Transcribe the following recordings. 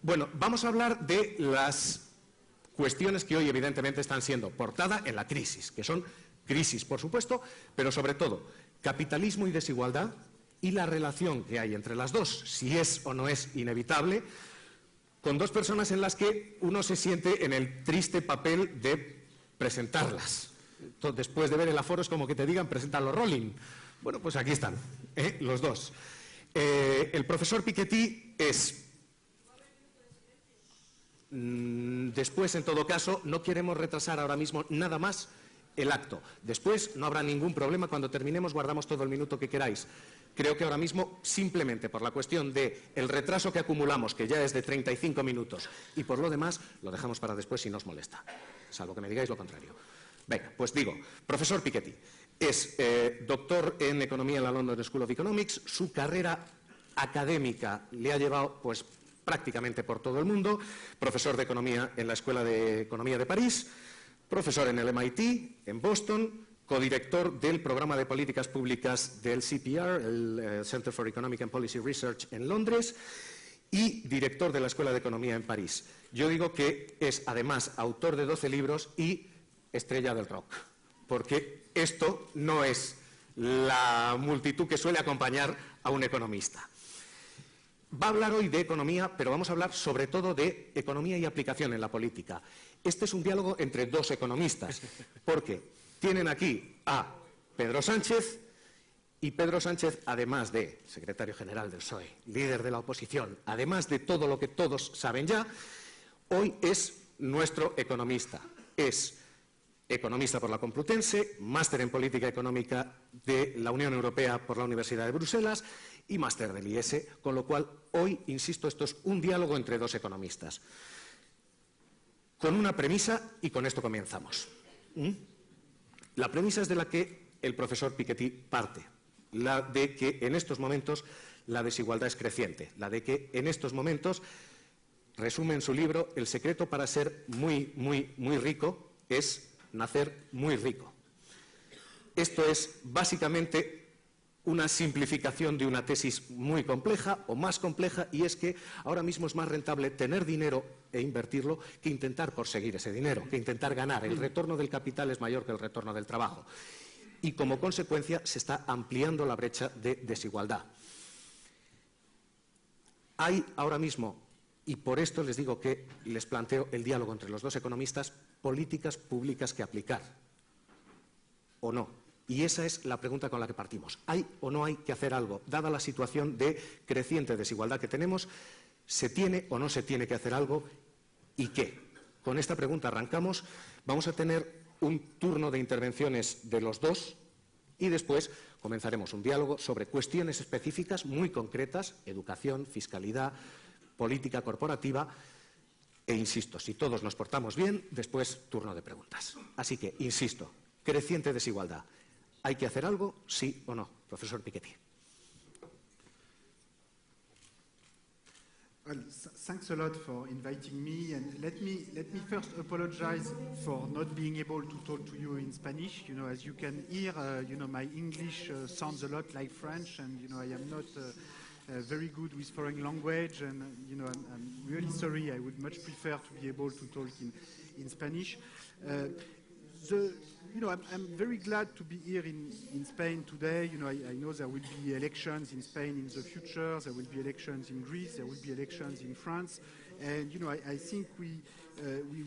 Bueno, vamos a hablar de las cuestiones que hoy evidentemente están siendo portada en la crisis, que son crisis, por supuesto, pero sobre todo capitalismo y desigualdad y la relación que hay entre las dos, si es o no es inevitable, con dos personas en las que uno se siente en el triste papel de presentarlas. Entonces, después de ver el aforo es como que te digan, preséntalo Rolling. Bueno, pues aquí están, los dos. El profesor Piketty es... Después, en todo caso, no queremos retrasar ahora mismo nada más el acto. Después no habrá ningún problema, cuando terminemos guardamos todo el minuto que queráis. Creo que ahora mismo, simplemente por la cuestión del retraso que acumulamos, que ya es de 35 minutos, y por lo demás, lo dejamos para después si nos molesta, salvo que me digáis lo contrario. Venga, pues digo, profesor Piketty es doctor en Economía en la London School of Economics. Su carrera académica le ha llevado, pues, prácticamente por todo el mundo. Profesor de Economía en la Escuela de Economía de París, profesor en el MIT, en Boston, codirector del programa de políticas públicas del CPR, el Center for Economic and Policy Research en Londres, y director de la Escuela de Economía en París. Yo digo que es, además, autor de 12 libros y estrella del rock, porque esto no es la multitud que suele acompañar a un economista. Va a hablar hoy de economía, pero vamos a hablar sobre todo de economía y aplicación en la política. Este es un diálogo entre dos economistas, porque tienen aquí a Pedro Sánchez, y Pedro Sánchez, además de secretario general del PSOE, líder de la oposición, además de todo lo que todos saben ya, hoy es nuestro economista. Es economista por la Complutense, máster en Política Económica de la Unión Europea por la Universidad de Bruselas y máster del IES, con lo cual hoy, insisto, esto es un diálogo entre dos economistas. Con una premisa, y con esto comenzamos. La premisa es de la que el profesor Piketty parte, la de que en estos momentos la desigualdad es creciente, la de que en estos momentos, resume en su libro, el secreto para ser muy rico es nacer muy rico. Esto es básicamente una simplificación de una tesis muy compleja o más compleja, y es que ahora mismo es más rentable tener dinero e invertirlo que intentar conseguir ese dinero, que intentar ganar. El retorno del capital es mayor que el retorno del trabajo. Y como consecuencia se está ampliando la brecha de desigualdad. Hay ahora mismo, y por esto les digo que les planteo el diálogo entre los dos economistas, políticas públicas que aplicar, ¿o no? Y esa es la pregunta con la que partimos. ¿Hay o no hay que hacer algo? Dada la situación de creciente desigualdad que tenemos, ¿se tiene o no se tiene que hacer algo? ¿Y qué? Con esta pregunta arrancamos. Vamos a tener un turno de intervenciones de los dos y después comenzaremos un diálogo sobre cuestiones específicas muy concretas, educación, fiscalidad, política corporativa, e insisto, si todos nos portamos bien, después turno de preguntas. Así que, insisto, creciente desigualdad. ¿Hay que hacer algo? ¿Sí o no? Profesor Piketty. Well, thanks a lot for inviting me, and let me first apologize for not being able to talk to you in Spanish. You know, as you can hear, my English sounds a lot like French, and I am not very good with foreign language, and I'm really sorry. I would much prefer to be able to talk in Spanish. I'm very glad to be here in Spain today. I know there will be elections in Spain in the future. There will be elections in Greece. There will be elections in France. And, I think we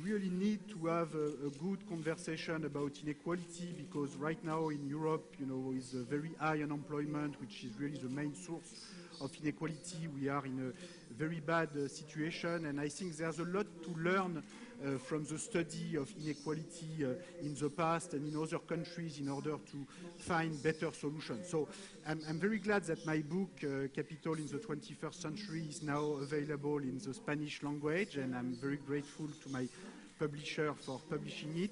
really need to have a good conversation about inequality, because right now in Europe, with a very high unemployment, which is really the main source of inequality, we are in a very bad situation. And I think there's a lot to learn from the study of inequality in the past and in other countries in order to find better solutions. So I'm very glad that my book, Capital in the 21st Century, is now available in the Spanish language, and I'm very grateful to my publisher for publishing it.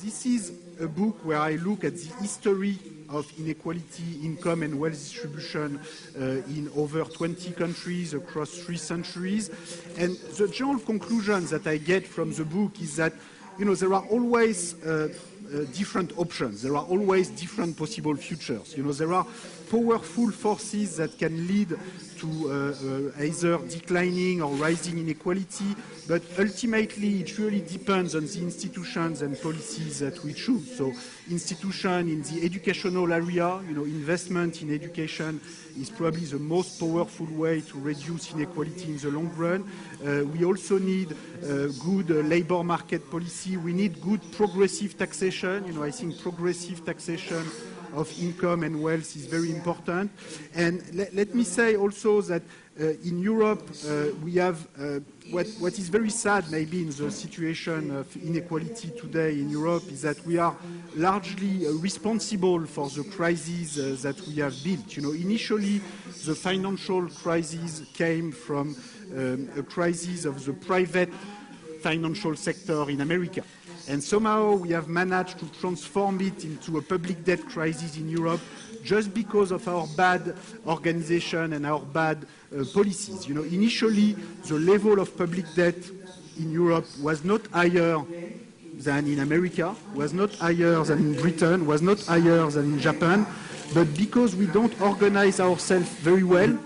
This is a book where I look at the history of inequality, income and wealth distribution in over 20 countries across 3 centuries. And the general conclusion that I get from the book is that, there are always different options. There are always different possible futures. There are powerful forces that can lead to either declining or rising inequality, but ultimately it really depends on the institutions and policies that we choose. So institution in the educational area, investment in education is probably the most powerful way to reduce inequality in the long run. We also need good labor market policy. We need good progressive taxation. I think progressive taxation of income and wealth is very important. And let me say also that in Europe, we have what is very sad maybe in the situation of inequality today in Europe is that we are largely responsible for the crises that we have built. Initially, the financial crisis came from a crisis of the private financial sector in America. And somehow we have managed to transform it into a public debt crisis in Europe just because of our bad organization and our bad policies. Initially, the level of public debt in Europe was not higher than in America, was not higher than in Britain, was not higher than in Japan. But because we don't organize ourselves very well,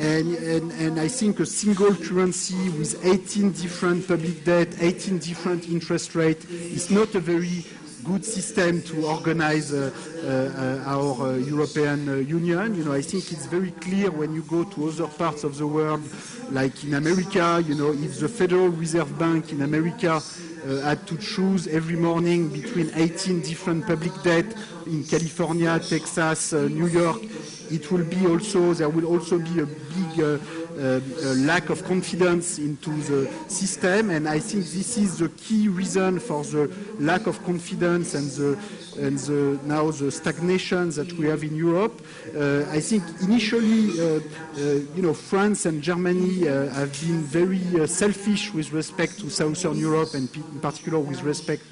and I think a single currency with 18 different public debt, 18 different interest rates is not a very good system to organize our European Union. I think it's very clear when you go to other parts of the world, like in America, if the Federal Reserve Bank in America had to choose every morning between 18 different public debt in California, Texas, New York, there will also be a big lack of confidence into the system, and I think this is the key reason for the lack of confidence and now the stagnation that we have in Europe. I think initially, France and Germany have been very selfish with respect to Southern Europe, and in particular with respect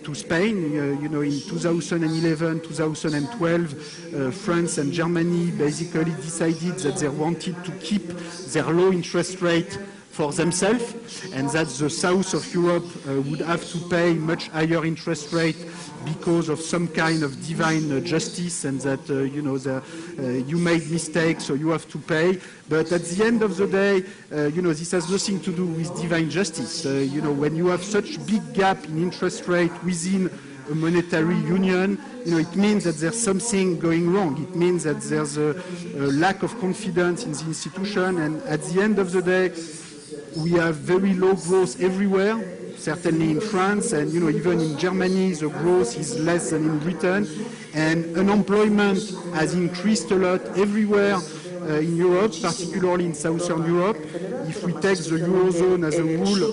to Spain. In 2011, 2012, France and Germany basically decided that they wanted to keep their low interest rate for themselves, and that the south of Europe would have to pay much higher interest rate because of some kind of divine justice, and that you made mistakes, so you have to pay. But at the end of the day, this has nothing to do with divine justice. When you have such big gap in interest rate within a monetary union, it means that there's something going wrong. It means that there's a lack of confidence in the institution, and at the end of the day, we have very low growth everywhere. Certainly in France, and even in Germany, the growth is less than in Britain, and unemployment has increased a lot everywhere in Europe, particularly in Southern Europe. If we take the Eurozone as a whole,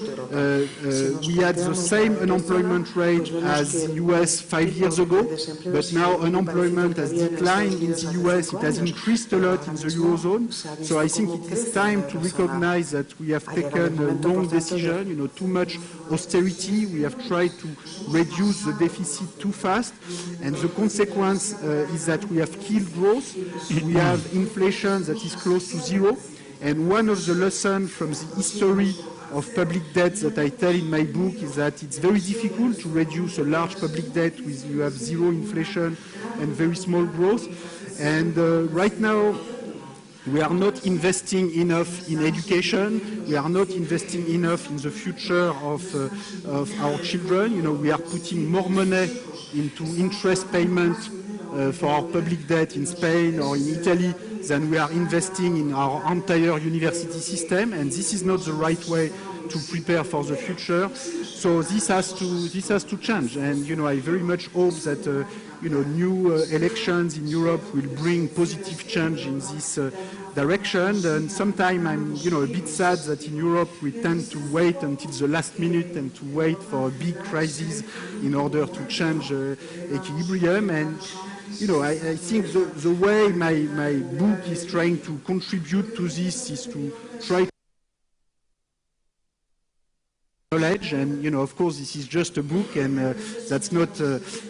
we had the same unemployment rate as the US 5 years ago, but now unemployment has declined in the US, it has increased a lot in the Eurozone. So I think it is time to recognize that we have taken a wrong decision, too much austerity. We have tried to reduce the deficit too fast, and the consequence is that we have killed growth. We have inflation that is close to zero, and one of the lessons from the history of public debt that I tell in my book is that it's very difficult to reduce a large public debt with you have zero inflation and very small growth. And right now, we are not investing enough in education. We are not investing enough in the future of our children. We are putting more money into interest payment for our public debt in Spain or in Italy than we are investing in our entire university system, and this is not the right way to prepare for the future. So this has to change, and I very much hope that new elections in Europe will bring positive change in this direction. And sometimes I'm a bit sad that in Europe we tend to wait until the last minute and to wait for a big crisis in order to change equilibrium. And I think the way my book is trying to contribute to this is to try knowledge, and of course this is just a book, and that's not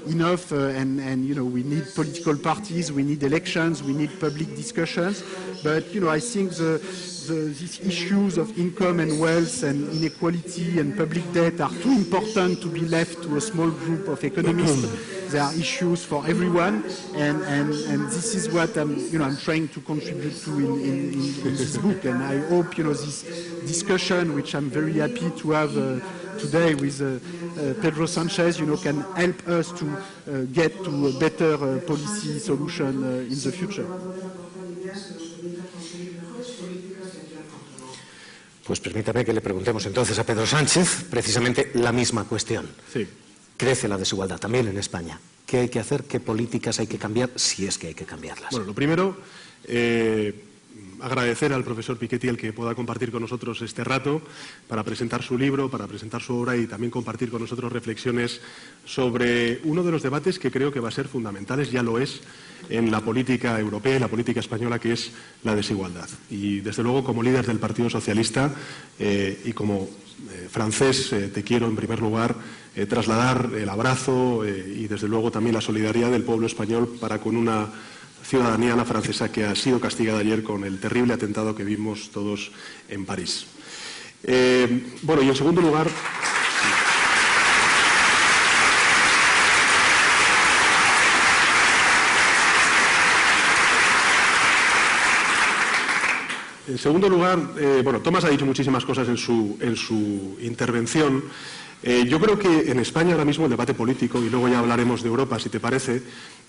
enough, and we need political parties, we need elections, we need public discussions, but I think the these issues of income and wealth and inequality and public debt are too important to be left to a small group of economists. There are issues for everyone, and this is what I'm trying to contribute to in this book. And I hope this discussion, which I'm very happy to have today with Pedro Sanchez, can help us to get to a better policy solution in the future. Pues permítame que le preguntemos entonces a Pedro Sánchez precisamente la misma cuestión. Sí. Crece la desigualdad también en España. ¿Qué hay que hacer? ¿Qué políticas hay que cambiar? Si es que hay que cambiarlas. Bueno, lo primero, agradecer al profesor Piketty el que pueda compartir con nosotros este rato para presentar su libro, para presentar su obra y también compartir con nosotros reflexiones sobre uno de los debates que creo que va a ser fundamentales, ya lo es, en la política europea y la política española, que es la desigualdad. Y desde luego, como líder del Partido Socialista y como francés, te quiero en primer lugar trasladar el abrazo y desde luego también la solidaridad del pueblo español para con una ciudadanía, la francesa, que ha sido castigada ayer con el terrible atentado que vimos todos en París. Bueno, y en segundo lugar... En segundo lugar, bueno, Tomás ha dicho muchísimas cosas en su intervención. Yo creo que en España ahora mismo el debate político, y luego ya hablaremos de Europa, si te parece,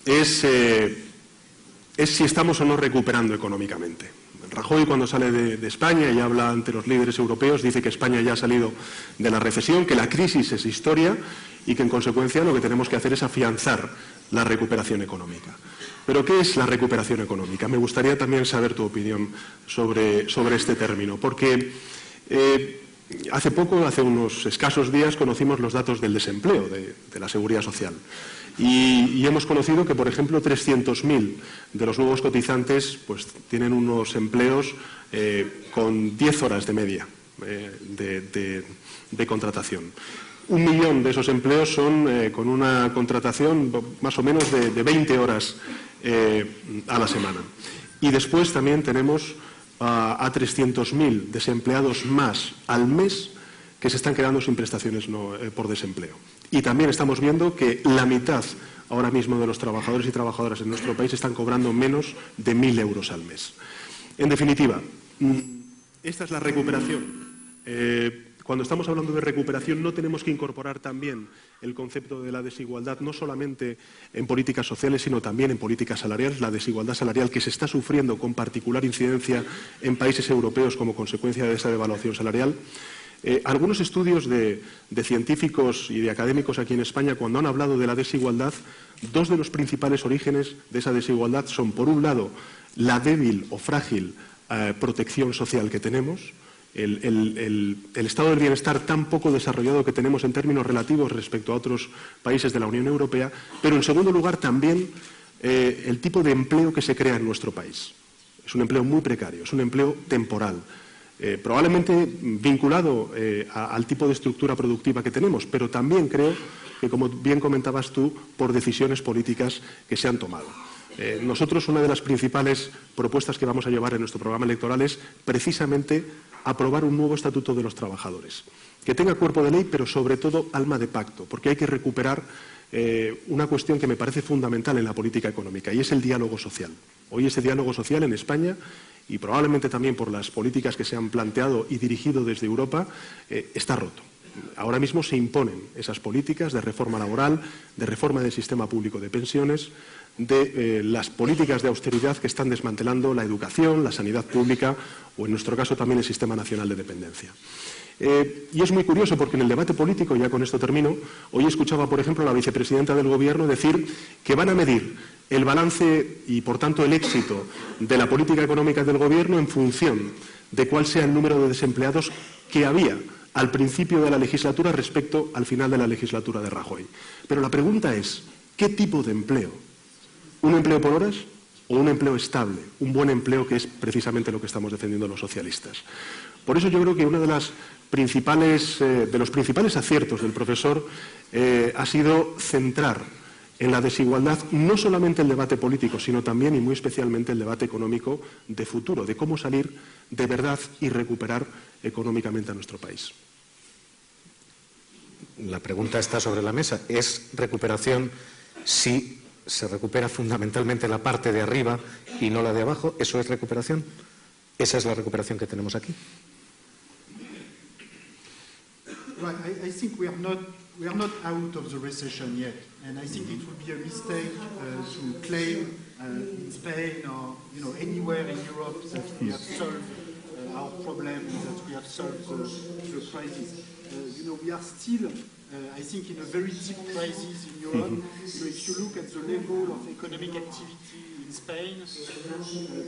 es si estamos o no recuperando económicamente. Rajoy, cuando sale de España y habla ante los líderes europeos, dice que España ya ha salido de la recesión, que la crisis es historia y que en consecuencia lo que tenemos que hacer es afianzar la recuperación económica. Pero ¿qué es la recuperación económica? Me gustaría también saber tu opinión sobre este término, porque hace poco, hace unos escasos días, conocimos los datos del desempleo de la Seguridad Social. Y hemos conocido que, por ejemplo, 300.000 de los nuevos cotizantes pues, tienen unos empleos con 10 horas de media de contratación. 1 millón de esos empleos son con una contratación más o menos de 20 horas a la semana. Y después también tenemos a 300.000 desempleados más al mes que se están quedando sin prestaciones por desempleo. Y también estamos viendo que la mitad ahora mismo de los trabajadores y trabajadoras en nuestro país están cobrando menos de 1.000 euros al mes. En definitiva, esta es la recuperación. Cuando estamos hablando de recuperación no tenemos que incorporar también el concepto de la desigualdad, no solamente en políticas sociales, sino también en políticas salariales, la desigualdad salarial que se está sufriendo con particular incidencia en países europeos como consecuencia de esa devaluación salarial. Algunos estudios de científicos y de académicos aquí en España, cuando han hablado de la desigualdad, dos de los principales orígenes de esa desigualdad son, por un lado, la débil o frágil protección social que tenemos, el estado del bienestar tan poco desarrollado que tenemos en términos relativos respecto a otros países de la Unión Europea, pero en segundo lugar también el tipo de empleo que se crea en nuestro país. Es un empleo muy precario, es un empleo temporal, probablemente vinculado al tipo de estructura productiva que tenemos, pero también creo que, como bien comentabas tú, por decisiones políticas que se han tomado. Nosotros una de las principales propuestas que vamos a llevar en nuestro programa electoral es precisamente aprobar un nuevo estatuto de los trabajadores, que tenga cuerpo de ley, pero sobre todo alma de pacto, porque hay que recuperar una cuestión que me parece fundamental en la política económica, y es el diálogo social. Hoy ese diálogo social en España, y probablemente también por las políticas que se han planteado y dirigido desde Europa, está roto. Ahora mismo se imponen esas políticas de reforma laboral, de reforma del sistema público de pensiones, de las políticas de austeridad que están desmantelando la educación, la sanidad pública o, en nuestro caso, también el Sistema Nacional de Dependencia. Y es muy curioso porque en el debate político, ya con esto termino, hoy escuchaba, por ejemplo, a la vicepresidenta del Gobierno decir que van a medir el balance y, por tanto, el éxito de la política económica del Gobierno en función de cuál sea el número de desempleados que había al principio de la legislatura respecto al final de la legislatura de Rajoy. Pero la pregunta es, ¿qué tipo de empleo? ¿Un empleo por horas o un empleo estable? Un buen empleo, que es precisamente lo que estamos defendiendo los socialistas. Por eso yo creo que uno de los principales aciertos del profesor ha sido centrar en la desigualdad no solamente el debate político, sino también y muy especialmente el debate económico de futuro, de cómo salir de verdad y recuperar económicamente a nuestro país. La pregunta está sobre la mesa. ¿Es recuperación si se recupera fundamentalmente la parte de arriba y no la de abajo? ¿Eso es recuperación? ¿Esa es la recuperación que tenemos aquí? Right, I think we are not out of the recession yet, and I think it would be a mistake to claim in Spain or anywhere in Europe that we have solved our problems, that we have solved the crisis. We are still, I think, in a very deep crisis in Europe. If you look at the level of economic activity in Spain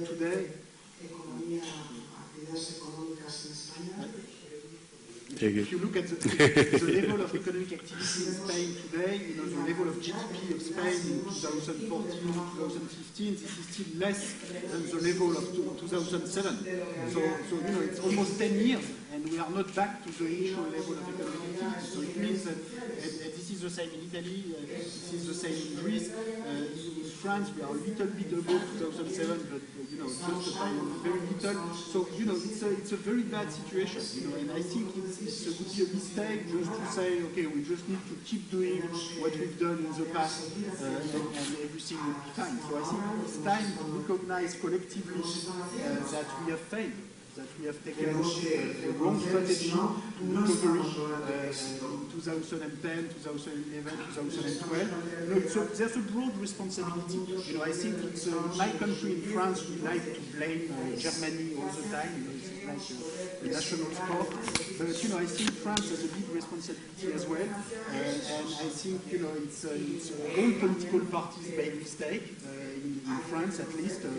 today. If you look at the level of economic activity in Spain today, the level of GDP of Spain in 2014, 2015, this is still less than the level of 2007. So it's almost 10 years, and we are not back to the initial level of economic activity. So it means that this is the same in Italy, this is the same in Greece. In France, we are a little bit above 2007, but just by very little. So it's a very bad situation, and I think it would be a mistake just to say, okay, we just need to keep doing what we've done in the past, and everything will be fine. So I think it's time to recognize collectively that we have failed, that we have taken the wrong strategy to recovery in 2010, 2011, 2012. There's a broad responsibility. I think it's my country in France, we like to blame Germany all the time. It's like a national sport. But I think France has a big responsibility as well. And I think it's all political parties made mistake in France at least, in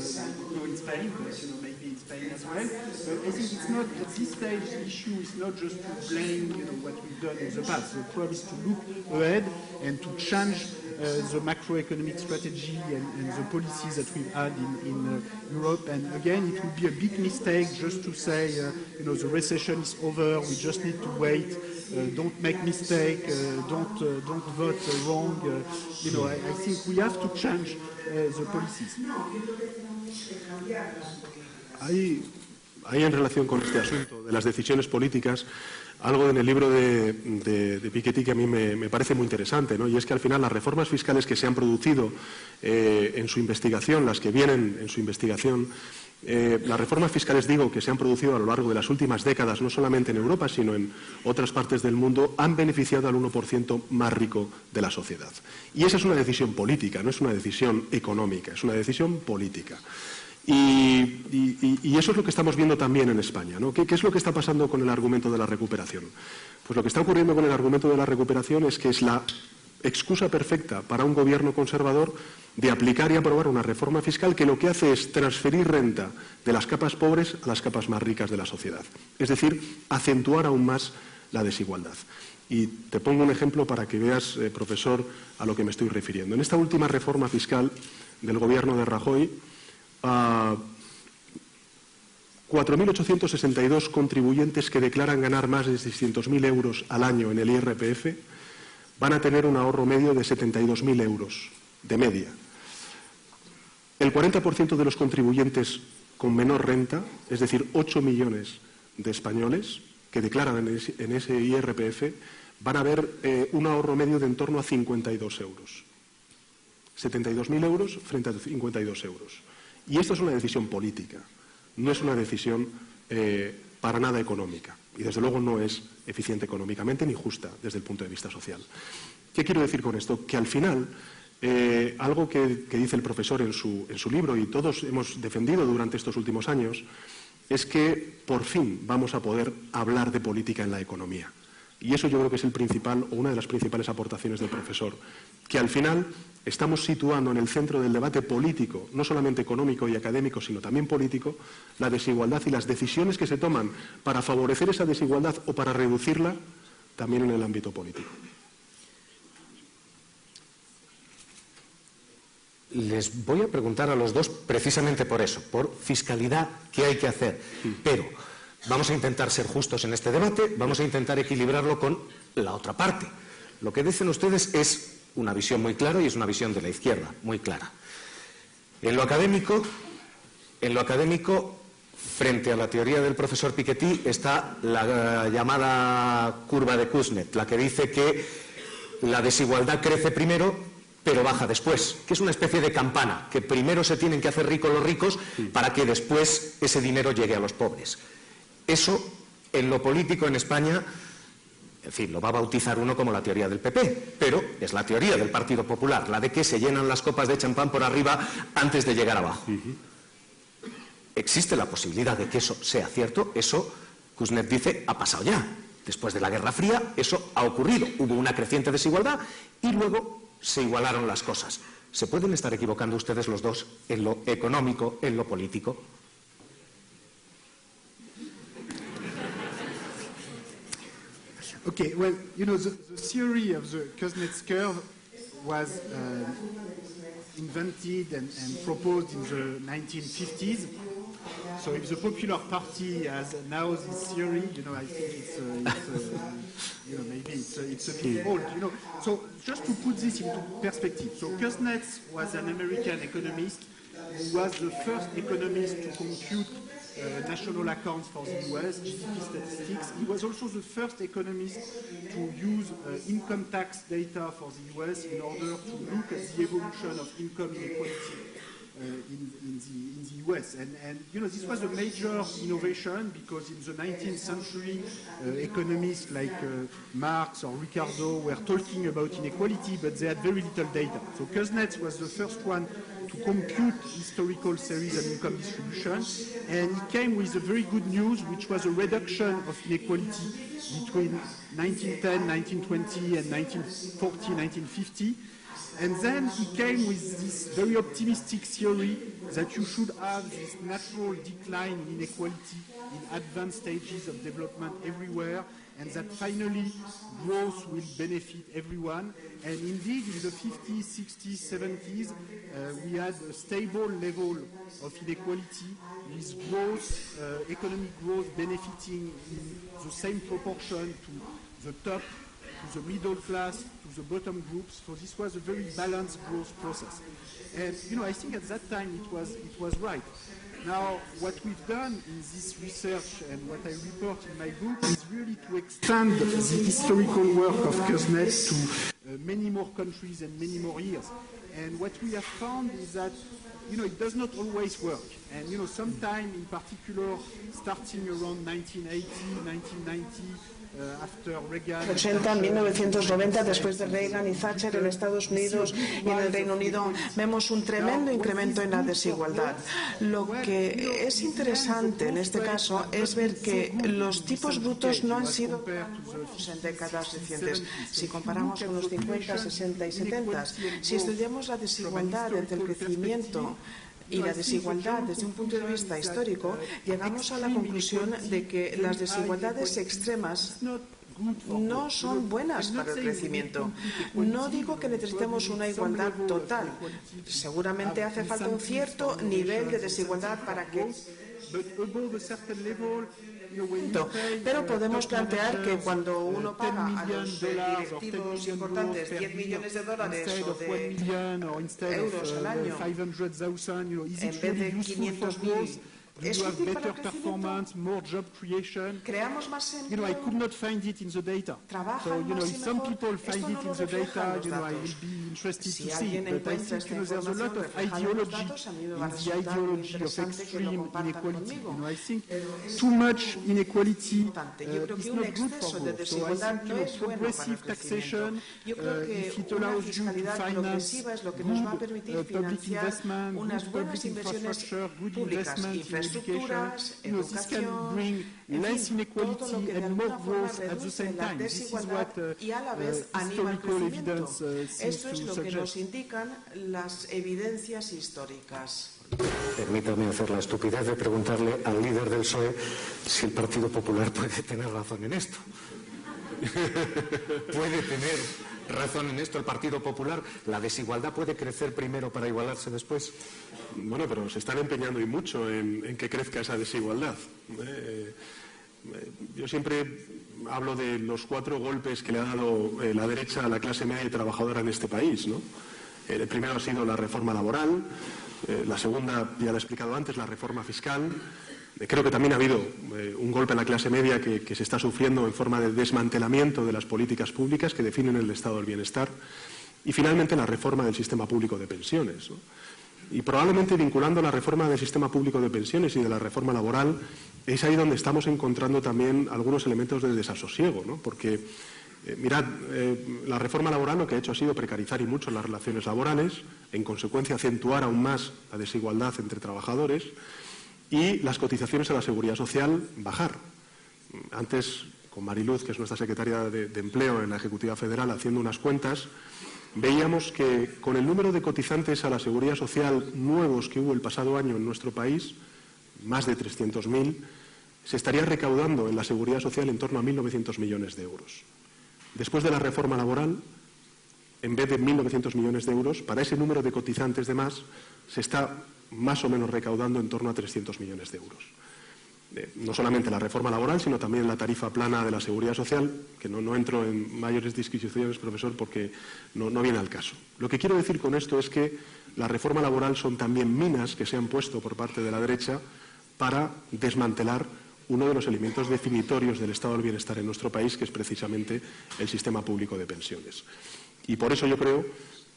Spain, but maybe in Spain as well. I think it's not, at this stage, the issue is not just to blame what we've done in the past. The problem is to look ahead and to change the macroeconomic strategy and the policies that we've had in Europe. And again, it would be a big mistake just to say, the recession is over, we just need to wait, don't make mistake, don't vote wrong. I think we have to change the policies. Hay en relación con este asunto de las decisiones políticas algo en el libro de Piketty que a mí me parece muy interesante, ¿no? Y es que al final las reformas fiscales que se han producido en su investigación, las que vienen en su investigación, las reformas fiscales, digo, que se han producido a lo largo de las últimas décadas, no solamente en Europa, sino en otras partes del mundo, han beneficiado al 1% más rico de la sociedad. Y esa es una decisión política, no es una decisión económica, es una decisión política. Y eso es lo que estamos viendo también en España, ¿no? ¿Qué es lo que está pasando con el argumento de la recuperación? Pues lo que está ocurriendo con el argumento de la recuperación es que es la excusa perfecta para un gobierno conservador de aplicar y aprobar una reforma fiscal que lo que hace es transferir renta de las capas pobres a las capas más ricas de la sociedad. Es decir, acentuar aún más la desigualdad. Y te pongo un ejemplo para que veas, profesor, a lo que me estoy refiriendo. En esta última reforma fiscal del gobierno de Rajoy, 4.862 contribuyentes que declaran ganar más de 600.000 euros al año en el IRPF van a tener un ahorro medio de 72.000 euros de media. El 40% de los contribuyentes con menor renta, es decir, 8 millones de españoles que declaran en ese IRPF, van a ver un ahorro medio de en torno a 52 euros. 72.000 euros frente a 52 euros. Y esto es una decisión política, no es una decisión para nada económica. Y desde luego no es eficiente económicamente ni justa desde el punto de vista social. ¿Qué quiero decir con esto? Que al final, algo que dice el profesor en su libro y todos hemos defendido durante estos últimos años, es que por fin vamos a poder hablar de política en la economía. Y eso yo creo que es el principal o una de las principales aportaciones del profesor, que al final estamos situando en el centro del debate político, no solamente económico y académico, sino también político, la desigualdad y las decisiones que se toman para favorecer esa desigualdad o para reducirla también en el ámbito político. Les voy a preguntar a los dos precisamente por eso, por fiscalidad, ¿qué hay que hacer? Pero vamos a intentar ser justos en este debate, vamos a intentar equilibrarlo con la otra parte. Lo que dicen ustedes es una visión muy clara y es una visión de la izquierda, muy clara. En lo académico, Frente a la teoría del profesor Piketty está la llamada curva de Kuznets, la que dice que la desigualdad crece primero, pero baja después, que es una especie de campana, que primero se tienen que hacer ricos los ricos para que después ese dinero llegue a los pobres. Eso, en lo político en España, en fin, lo va a bautizar uno como la teoría del PP, pero es la teoría del Partido Popular, la de que se llenan las copas de champán por arriba antes de llegar abajo. Existe la posibilidad de que eso sea cierto. Eso, Kuznets dice, ha pasado ya. Después de la Guerra Fría, eso ha ocurrido. Hubo una creciente desigualdad y luego se igualaron las cosas. ¿Se pueden estar equivocando ustedes los dos en lo económico, en lo político? Okay, well, you know, the theory of the Kuznets curve was invented and proposed in the 1950s. So if the Popular Party has now this theory, you know, I think it's you know, maybe it's a bit old, you know. So just to put this into perspective, so Kuznets was an American economist who was the first economist to compute national accounts for the US, GDP statistics. He was also the first economist to use income tax data for the US in order to look at the evolution of income inequality in the US. And you know, this was a major innovation because in the 19th century, economists like Marx or Ricardo were talking about inequality, but they had very little data. So Kuznets was the first one to compute historical series and income distribution, and he came with a very good news, which was a reduction of inequality between 1910, 1920, and 1940, 1950. And then he came with this very optimistic theory that you should have this natural decline in inequality in advanced stages of development everywhere, and that finally growth will benefit everyone. And indeed, in the 50s, 60s, 70s, we had a stable level of inequality with growth, economic growth benefiting in the same proportion to the top, to the middle class, to the bottom groups. So this was a very balanced growth process. And you know, I think at that time it was right. Now, what we've done in this research and what I report in my book is really to extend the historical work of Kuznets to many more countries and many more years. And what we have found is that, you know, it does not always work. And, you know, sometime in particular, starting around 1980, 1990, after Reagan, 80, 1990, después de Reagan y Thatcher en Estados Unidos y en el Reino Unido, vemos un tremendo incremento en la desigualdad. Lo que es interesante en este caso es ver que los tipos brutos no han sido en décadas recientes. Si comparamos con los 50, 60 y 70, si estudiamos la desigualdad entre el crecimiento y la desigualdad desde un punto de vista histórico, llegamos a la conclusión de que las desigualdades extremas no son buenas para el crecimiento. No digo que necesitemos una igualdad total. Seguramente hace falta un cierto nivel de desigualdad para que... Pero podemos plantear que cuando uno paga a los directivos importantes $10 millones o de euros al año, en vez de 500.000, es útil para el crecimiento. Creamos más empleo. I could not find it in the data. So, if some people find it in the data, I will be interested to see. But I think, there's a lot of ideology in the ideology of extreme inequality. I think too much inequality is not good for growth. So I think, progressive taxation, if it allows you to finance good public investment, good public infrastructure, good investment in education, this can bring less inequality and more growth at the same time. This is what historical evidence seems to suggest. Esto es lo que nos indican las evidencias históricas. Permítame hacer la estupidez de preguntarle al líder del PSOE si el Partido Popular puede tener razón en esto. ¿Puede tener razón en esto el Partido Popular? ¿La desigualdad puede crecer primero para igualarse después? Bueno, pero se están empeñando y mucho en que crezca esa desigualdad. Yo siempre hablo de los 4 golpes que le ha dado la derecha a la clase media y trabajadora en este país, ¿no? El primero ha sido la reforma laboral, la segunda, ya lo he explicado antes, la reforma fiscal, Creo que también ha habido un golpe en la clase media que se está sufriendo en forma de desmantelamiento de las políticas públicas que definen el estado del bienestar. Y finalmente la reforma del sistema público de pensiones, ¿no? Y probablemente vinculando la reforma del sistema público de pensiones y de la reforma laboral, es ahí donde estamos encontrando también algunos elementos de desasosiego, ¿no? Porque, mirad, la reforma laboral lo que ha hecho ha sido precarizar y mucho las relaciones laborales, en consecuencia acentuar aún más la desigualdad entre trabajadores y las cotizaciones a la seguridad social bajar. Antes, con Mariluz, que es nuestra secretaria de Empleo en la Ejecutiva Federal, haciendo unas cuentas, veíamos que con el número de cotizantes a la Seguridad Social nuevos que hubo el pasado año en nuestro país, más de 300.000, se estaría recaudando en la Seguridad Social en torno a 1.900 millones de euros. Después de la reforma laboral, en vez de 1.900 millones de euros, para ese número de cotizantes de más, se está más o menos recaudando en torno a 300 millones de euros. No solamente la reforma laboral, sino también la tarifa plana de la Seguridad Social, que no entro en mayores disquisiciones, profesor, porque no viene al caso. Lo que quiero decir con esto es que la reforma laboral son también minas que se han puesto por parte de la derecha para desmantelar uno de los elementos definitorios del estado del bienestar en nuestro país, que es precisamente el sistema público de pensiones. Y por eso yo creo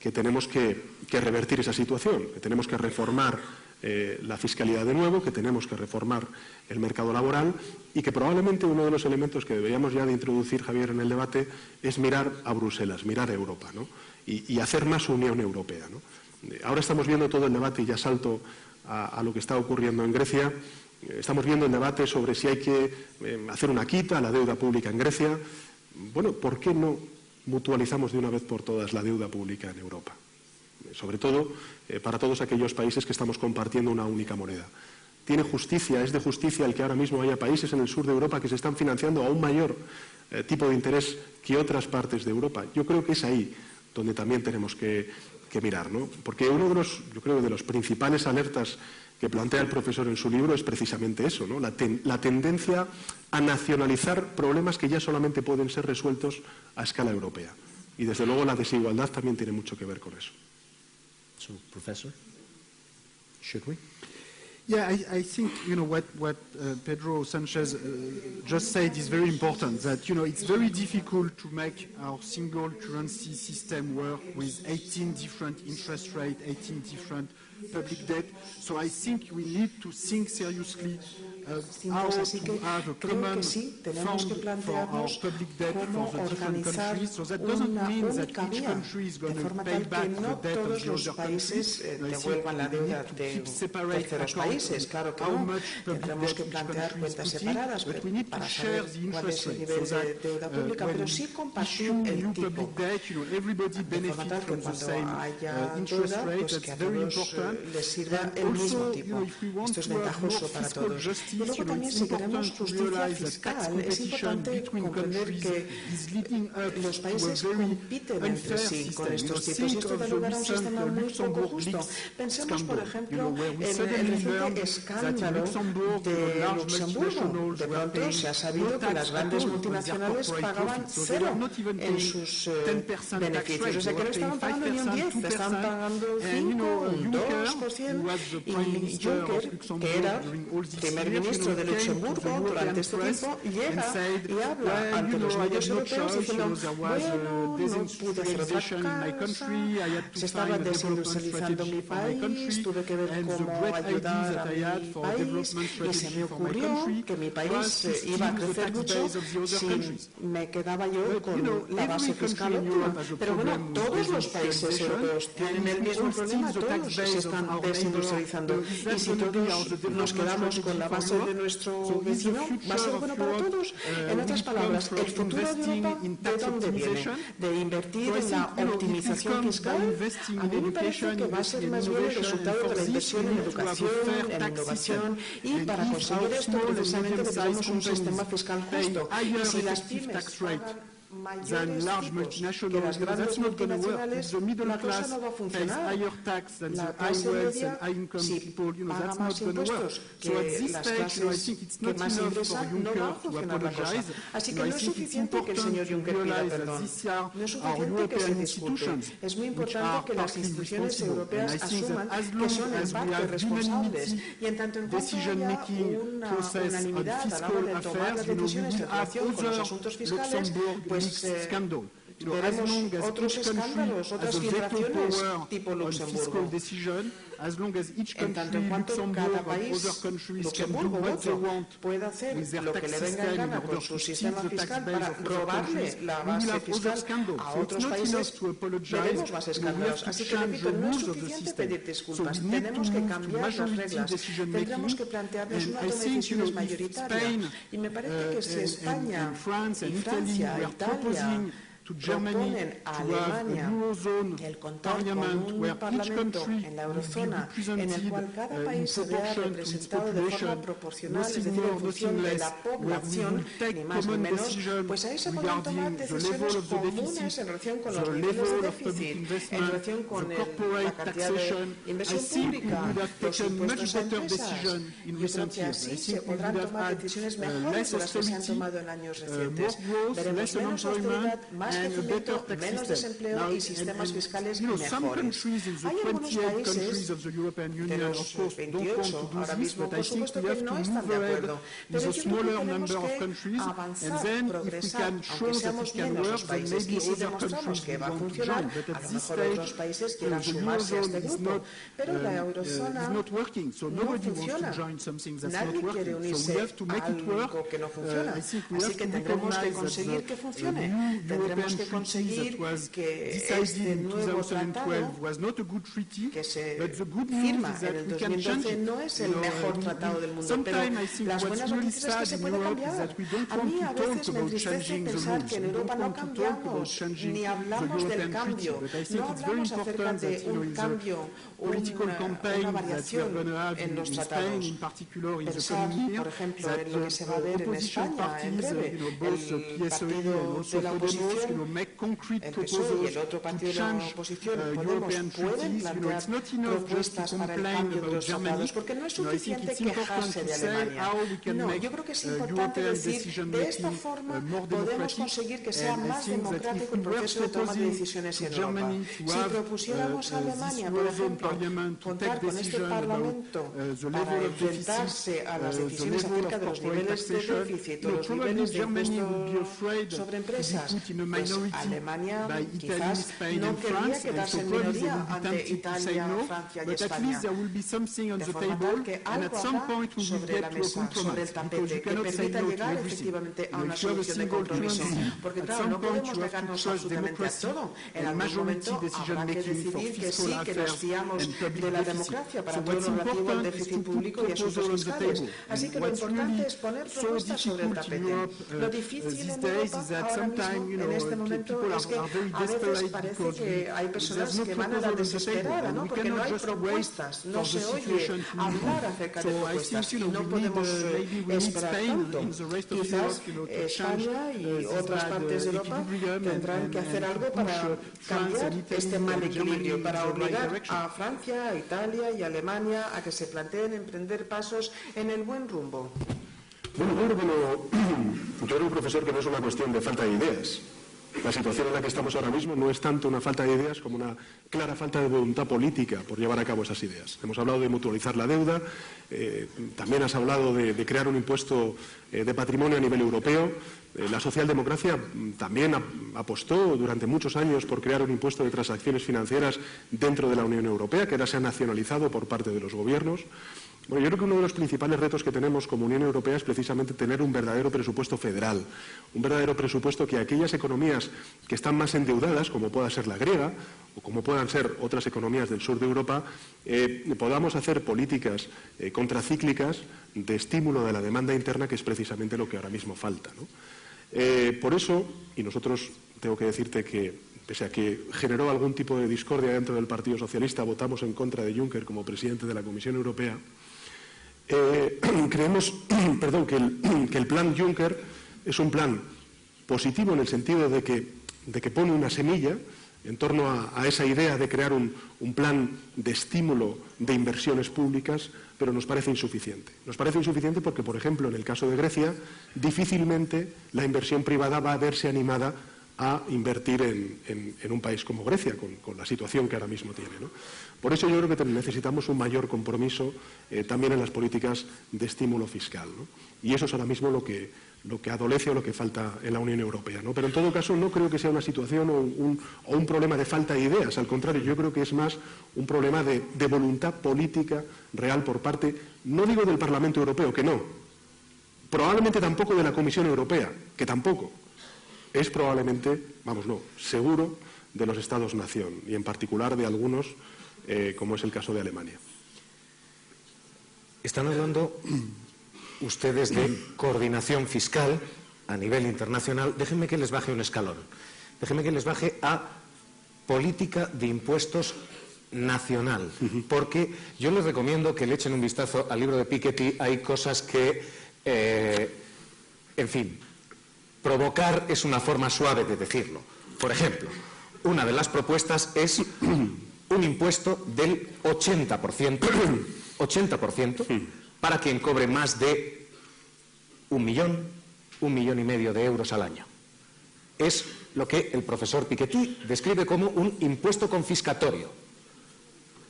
que tenemos que revertir esa situación, que tenemos que reformar la fiscalidad de nuevo, que tenemos que reformar el mercado laboral y que probablemente uno de los elementos que deberíamos ya de introducir, Javier, en el debate es mirar a Bruselas, mirar a Europa, ¿no? y hacer más Unión Europea, ¿no? Ahora estamos viendo todo el debate, y ya salto a lo que está ocurriendo en Grecia. Estamos viendo el debate sobre si hay que hacer una quita a la deuda pública en Grecia. Bueno, ¿por qué no mutualizamos de una vez por todas la deuda pública en Europa? Sobre todo para todos aquellos países que estamos compartiendo una única moneda. Tiene justicia, es de justicia el que ahora mismo haya países en el sur de Europa que se están financiando a un mayor tipo de interés que otras partes de Europa. Yo creo que es ahí donde también tenemos que mirar, ¿no? Porque uno de los, yo creo, de los principales alertas que plantea el profesor en su libro es precisamente eso, ¿no? La tendencia a nacionalizar problemas que ya solamente pueden ser resueltos a escala europea. Y desde luego la desigualdad también tiene mucho que ver con eso. So, Professor, should we? Yeah, I think, what Pedro Sanchez just said is very important, that, it's very difficult to make our single currency system work with 18 different interest rates, 18 different public debt. So I think we need to think seriously how to have a common fund for our public debt for the different countries. So that doesn't mean that each country is going to pay back the debt of the other countries. I think we need to keep separate accounts how much public debt each country is putting, but we need to share the interest rate so that when we issue new public debt, everybody benefits from the same interest rate. That's very important. Les sirva el mismo tipo. Esto es ventajoso para todos. Y luego también, si queremos justicia fiscal, es importante comprender que los países compiten entre sí con estos tipos. Y esto da lugar a un sistema muy poco justo. Pensemos, por ejemplo, en el reciente escándalo de Luxemburgo. De pronto se ha sabido que las grandes multinacionales pagaban cero en sus beneficios. O sea, que no estaban pagando ni un 10, estaban pagando 5, un 2%. Y Juncker, que era primer ministro de Luxemburgo durante este tiempo, llega y habla ante los medios europeos diciendo, bueno, no pude hacer otra cosa, se estaba desindustrializando mi país, tuve que ver cómo ayudar a mi país y se me ocurrió que mi país iba a crecer mucho si me quedaba yo con la base fiscal óptima. Pero bueno, todos los países europeos tienen el mismo problema, todos se están desindustrializando. Y si todos nos quedamos con la base de nuestro vecino, ¿va a ser bueno para todos? En otras palabras, ¿el futuro de Europa de dónde viene? ¿De invertir en la optimización fiscal? A mí me parece que va a ser más bien el resultado de la inversión en educación, en innovación, y para conseguir esto precisamente necesitamos un sistema fiscal justo. Y si las pymes than large multinationals. That's not going to work. If the middle class pays higher tax than the high wealth and high income people, that's not going to work. So at this stage, I think it's not enough for Juncker to apologize. I think it's important to realize that these are our European institutions, which are partly responsible. And I think that as long as we have unanimity decision-making process on fiscal affairs, we will have other Luxembourg scandal. As long as each country has a veto power on fiscal decision, as long as each country, Luxembourg and other countries can do what they want with their tax system in order to steal the tax base of other countries, we will have other scandals. So it's not enough to apologize, we have to change the rules of the system. So we need to move to majority decision-making, and I think, if Spain and France and Italy were proposing to Germany to have a Eurozone parliament where each country will be represented in proportion to its population, nothing more, nothing less, where we will take common decisions regarding the level of the deficit, the level of public investment, the corporate taxation. I think we would have taken much better decisions in recent years. I think we would have had less austerity, more growth, less unemployment, and a better tax system. Now, some countries in the 28 countries of the European Union, of course, don't want to do this, but I think we have to move ahead with a smaller number of countries, and then if we can show that it can work, then maybe other countries will want to join. But at this stage, the Eurozone is not working, so nobody wants to join something that's not working. So we have to make it work. I think we have to recognize that the new European treaty that was decided in 2012 was not a good treaty, but the good news is that we can change it. Sometimes I think what's really sad in Europe is that we don't want to talk about changing the rules. We don't want to talk about changing the European treaty, but I think it's very important that in the political campaign that we are going to have in Spain, in particular in the coming year, that the opposition parties, both PSOE and also Podemos, make concrete proposals to change European treaties. It's not enough just to complain about Germany. I think it's important to say how we can make European decision-making more democratic. And I think that if we were proposing to Germany to have this Eurozone Parliament to take decisions about the level of deficit, the level of corporate taxation, probably Germany would be afraid to be put in a minority by Italy, Spain and France, and so probably they will be tempted to say no, but at least there will be something on the table, and at some point we will get to a compromise, because you cannot say no to everything. If you have a single currency, at some point you have to trust democracy and majority decision-making for fiscal affairs and public deficit. So what's important is to put proposals on the table. And what's really so difficult in Europe these days is that sometimes, people are very desperate because there's no proposal on the table, and we cannot just wait for the situation to improve. So I think, maybe we need Spain and the rest of Europe, to change this bad equilibrium and push France and Italy and Germany in the right direction. A Francia, Italia y Alemania a que se planteen emprender pasos en el buen rumbo. Bueno, yo era un profesor que no es una cuestión de falta de ideas. La situación en la que estamos ahora mismo no es tanto una falta de ideas como una clara falta de voluntad política por llevar a cabo esas ideas. Hemos hablado de mutualizar la deuda, también has hablado de crear un impuesto de patrimonio a nivel europeo. La socialdemocracia también apostó durante muchos años por crear un impuesto de transacciones financieras dentro de la Unión Europea, que ahora se ha nacionalizado por parte de los gobiernos. Bueno, yo creo que uno de los principales retos que tenemos como Unión Europea es precisamente tener un verdadero presupuesto federal, un verdadero presupuesto que aquellas economías que están más endeudadas, como pueda ser la griega o como puedan ser otras economías del sur de Europa, podamos hacer políticas contracíclicas de estímulo de la demanda interna, que es precisamente lo que ahora mismo falta, ¿no? Por eso, y nosotros tengo que decirte que, pese a que generó algún tipo de discordia dentro del Partido Socialista, votamos en contra de Juncker como presidente de la Comisión Europea. Creemos que el plan Juncker es un plan positivo en el sentido de que pone una semilla en torno a esa idea de crear un plan de estímulo de inversiones públicas, pero nos parece insuficiente. Nos parece insuficiente porque, por ejemplo, en el caso de Grecia, difícilmente la inversión privada va a verse animada a invertir en un país como Grecia, con la situación que ahora mismo tiene, ¿no? Por eso yo creo que necesitamos un mayor compromiso también en las políticas de estímulo fiscal, ¿no? Y eso es ahora mismo lo que adolece o lo que falta en la Unión Europea, ¿no? Pero en todo caso no creo que sea una situación o un problema de falta de ideas, al contrario, yo creo que es más un problema de voluntad política real por parte, no digo del Parlamento Europeo, que no, probablemente tampoco de la Comisión Europea, que tampoco, es probablemente, vamos, no, seguro, de los Estados-nación, y en particular de algunos, como es el caso de Alemania. Están hablando ustedes de coordinación fiscal a nivel internacional. Déjenme que les baje un escalón. Déjenme que les baje a política de impuestos nacional. Porque yo les recomiendo que le echen un vistazo al libro de Piketty. Hay cosas que, en fin, provocar es una forma suave de decirlo. Por ejemplo, una de las propuestas es un impuesto del 80%, 80% para quien cobre más de 1 millón, 1,5 millones de euros al año. Es lo que el profesor Piketty describe como un impuesto confiscatorio.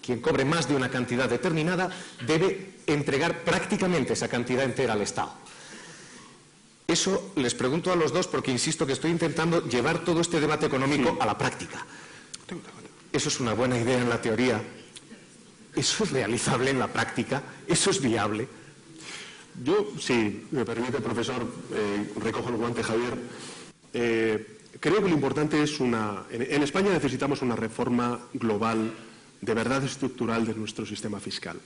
Quien cobre más de una cantidad determinada debe entregar prácticamente esa cantidad entera al Estado. Eso les pregunto a los dos porque insisto que estoy intentando llevar todo este debate económico a la práctica. Eso es una buena idea en la teoría. ¿Eso es realizable en la práctica? ¿Eso es viable? Yo, si me permite, profesor, recojo el guante, Javier. Creo que lo importante es en España necesitamos una reforma global, de verdad estructural, de nuestro sistema fiscal.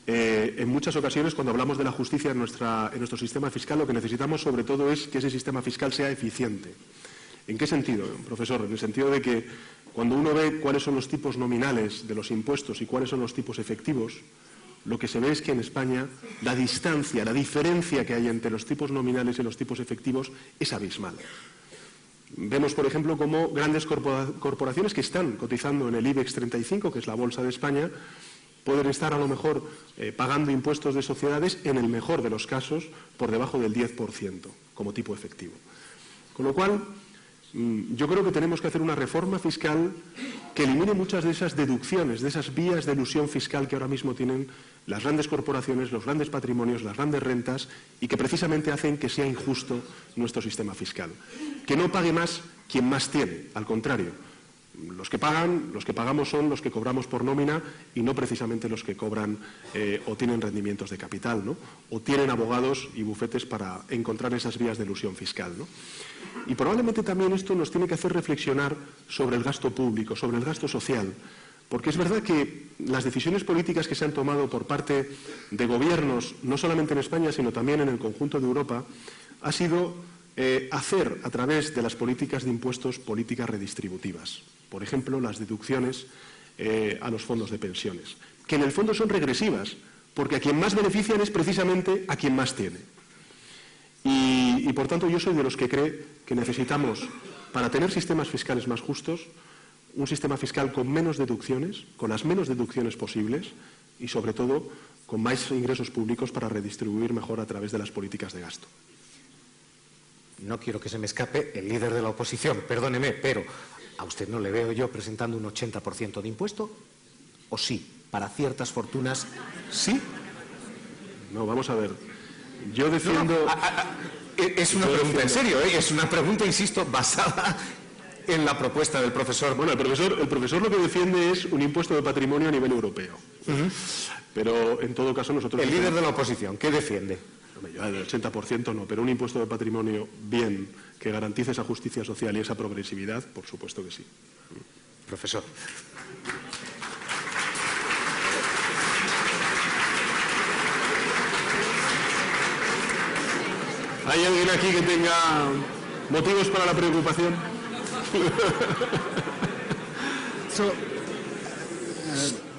En muchas ocasiones, cuando hablamos de la justicia en nuestro sistema fiscal, lo que necesitamos sobre todo es que ese sistema fiscal sea eficiente. ¿En qué sentido, profesor? En el sentido de que cuando uno ve cuáles son los tipos nominales de los impuestos y cuáles son los tipos efectivos, lo que se ve es que en España la distancia, la diferencia que hay entre los tipos nominales y los tipos efectivos es abismal. Vemos, por ejemplo, cómo grandes corporaciones que están cotizando en el IBEX 35, que es la bolsa de España, pueden estar a lo mejor pagando impuestos de sociedades, en el mejor de los casos, por debajo del 10% como tipo efectivo. Con lo cual, yo creo que tenemos que hacer una reforma fiscal que elimine muchas de esas deducciones, de esas vías de elusión fiscal que ahora mismo tienen las grandes corporaciones, los grandes patrimonios, las grandes rentas y que precisamente hacen que sea injusto nuestro sistema fiscal. Que no pague más quien más tiene, al contrario. Los que pagamos son los que cobramos por nómina y no precisamente los que cobran o tienen rendimientos de capital, ¿no? O tienen abogados y bufetes para encontrar esas vías de elusión fiscal, ¿no? Y probablemente también esto nos tiene que hacer reflexionar sobre el gasto público, sobre el gasto social, porque es verdad que las decisiones políticas que se han tomado por parte de gobiernos, no solamente en España, sino también en el conjunto de Europa, ha sido hacer a través de las políticas de impuestos políticas redistributivas. Por ejemplo, las deducciones a los fondos de pensiones, que en el fondo son regresivas, porque a quien más benefician es precisamente a quien más tiene. Y por tanto yo soy de los que cree que necesitamos, para tener sistemas fiscales más justos, un sistema fiscal con menos deducciones, con las menos deducciones posibles y sobre todo con más ingresos públicos para redistribuir mejor a través de las políticas de gasto. No quiero que se me escape el líder de la oposición, perdóneme, pero ¿a usted no le veo yo presentando un 80% de impuesto? ¿O sí? ¿Para ciertas fortunas sí? No, vamos a ver. Yo defiendo... Es una pregunta en serio, ¿eh? Es una pregunta, insisto, basada en la propuesta del profesor. Bueno, el profesor lo que defiende es un impuesto de patrimonio a nivel europeo. Pero en todo caso nosotros... El líder de la oposición, ¿qué defiende? El 80% no, pero un impuesto de patrimonio bien, que garantice esa justicia social y esa progresividad, por supuesto que sí. Profesor. ¿Hay alguien aquí que tenga motivos para la preocupación?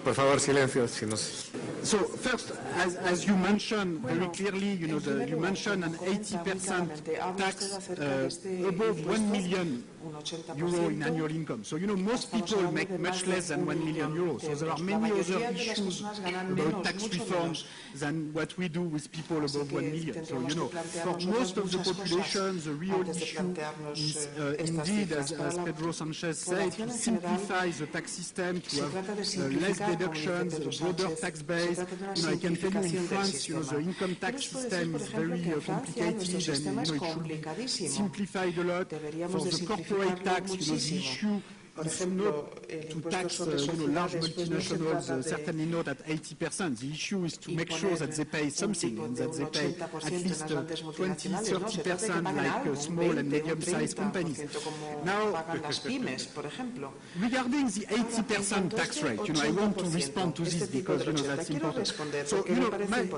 Por favor, silencio. Si nos... So first, as you mentioned very clearly, you mentioned an 80% tax above 1 million euro in annual income. So most people make much less than 1 million euros. So there are many other issues about tax reform than what we do with people above 1 million. So for most of the population, the real issue is indeed, as Pedro Sanchez said, to simplify the tax system, to have less deductions, a broader tax base. I can tell you in France, the income tax system is very complicated, and it should be simplified a lot. For the corporate tax, the issue is not to tax large multinationals, certainly not at 80%. The issue is to make sure that they pay something, and that they pay at least 20-30% like small and medium-sized companies. Now, regarding the 80% tax rate, I want to respond to this because that's important. So,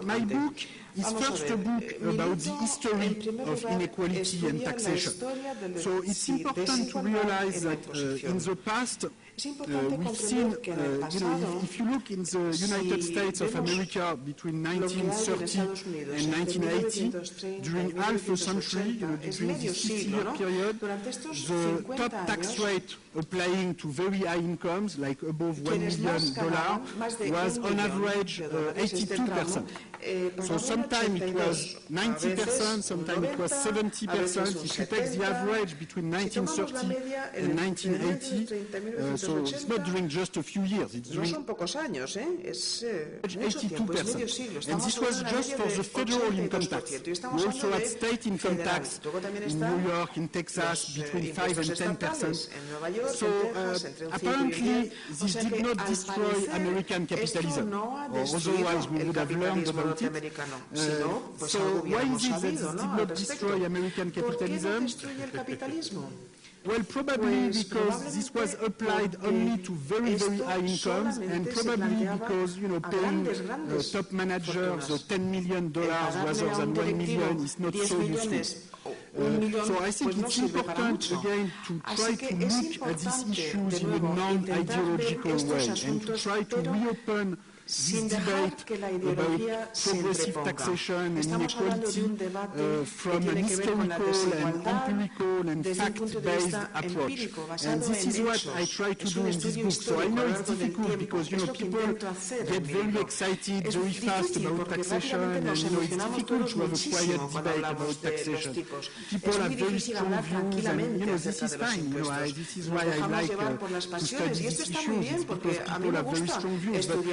my book is first a book about the history of inequality and taxation. So it's important to realize that in the past, we've seen, if you look in the United States of America between 1930 and 1980, during half a century, during this 50-year period, the top tax rate applying to very high incomes, like above $1 million, was on average 82%. So sometimes it was 90%, sometimes it was 70%. If you take the average between 1930 and 1980, so it's not during just a few years, it's during 82%. And this was just for the federal income tax. We also had state income tax in New York, in Texas, between 5 and 10%. So apparently this did not destroy American capitalism, or otherwise we would have learned about it. So why is it that this did not destroy American capitalism? Well, probably because this was applied only to very, very high incomes, and probably because, paying top managers $10 million rather than $1 million is not so useful. So I think it's important, again, to try to look at these issues in a non-ideological way and to try to reopen this debate about progressive taxation and inequality from an historical and empirical and fact-based approach. And this is what I try to do in this book. So I know it's difficult because, people get very excited very fast about taxation, and, it's difficult to have a quiet debate about taxation. People have very strong views, and, this is fine. This is why I like to study these issues. It's because people have very strong views. But,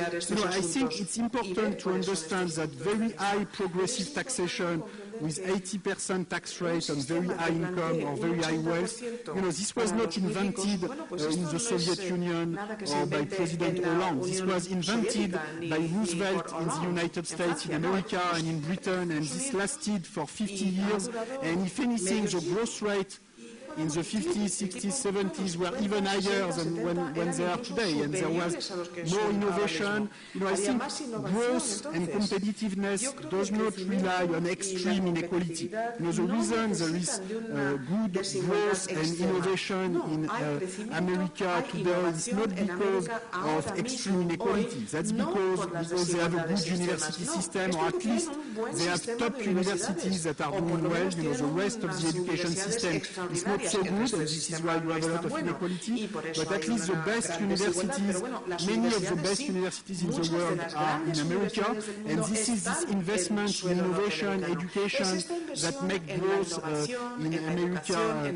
I think it's important to understand that very high progressive taxation with 80% tax rate on very high income or very high wealth, this was not invented in the Soviet Union or by President Hollande. This was invented by Roosevelt in the United States, in America and in Britain, and this lasted for 50 years. And if anything, the growth rate in the 50s, 60s, 70s were even higher than when they are today, and there was more innovation. I think growth and competitiveness does not rely on extreme inequality. The reason there is good growth and innovation in America today is not because of extreme inequality. That's because they have a good university system, or at least they have top universities that are doing well. The rest of the education system is not so good, and this is why you have a lot of inequality, but at least the best universities, many of the best universities in the world are in America, and this is this investment in innovation, education that make growth in America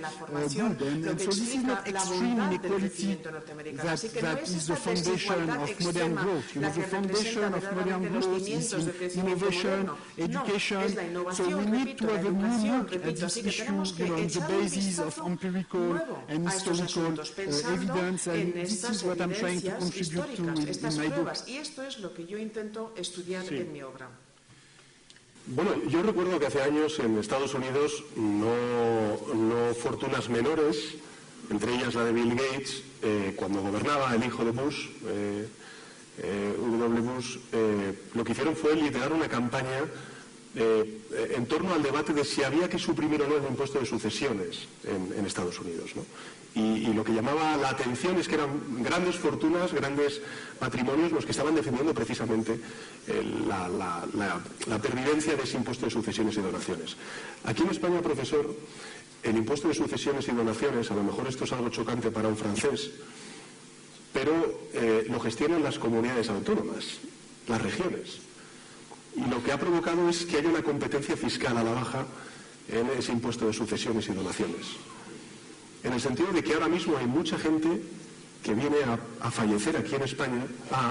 good. And so this is not extreme inequality that is the foundation of modern growth. The foundation of modern growth is in innovation, education. So we need to have a new look at this issue on the basis of empirical and historical evidence, and this is what I'm trying to contribute to in my book. Bueno, yo recuerdo que hace años en Estados Unidos no fortunas menores, entre ellas la de Bill Gates, cuando gobernaba el hijo de Bush, W. Bush, lo que hicieron fue liderar una campaña en torno al debate de si había que suprimir o no el impuesto de sucesiones en Estados Unidos, ¿no? Y lo que llamaba la atención es que eran grandes fortunas, grandes patrimonios los que estaban defendiendo precisamente la pervivencia de ese impuesto de sucesiones y donaciones. Aquí en España, profesor, el impuesto de sucesiones y donaciones, a lo mejor esto es algo chocante para un francés, pero lo gestionan las comunidades autónomas, las regiones. Y lo que ha provocado es que haya una competencia fiscal a la baja en ese impuesto de sucesiones y donaciones. En el sentido de que ahora mismo hay mucha gente que viene a fallecer aquí en España,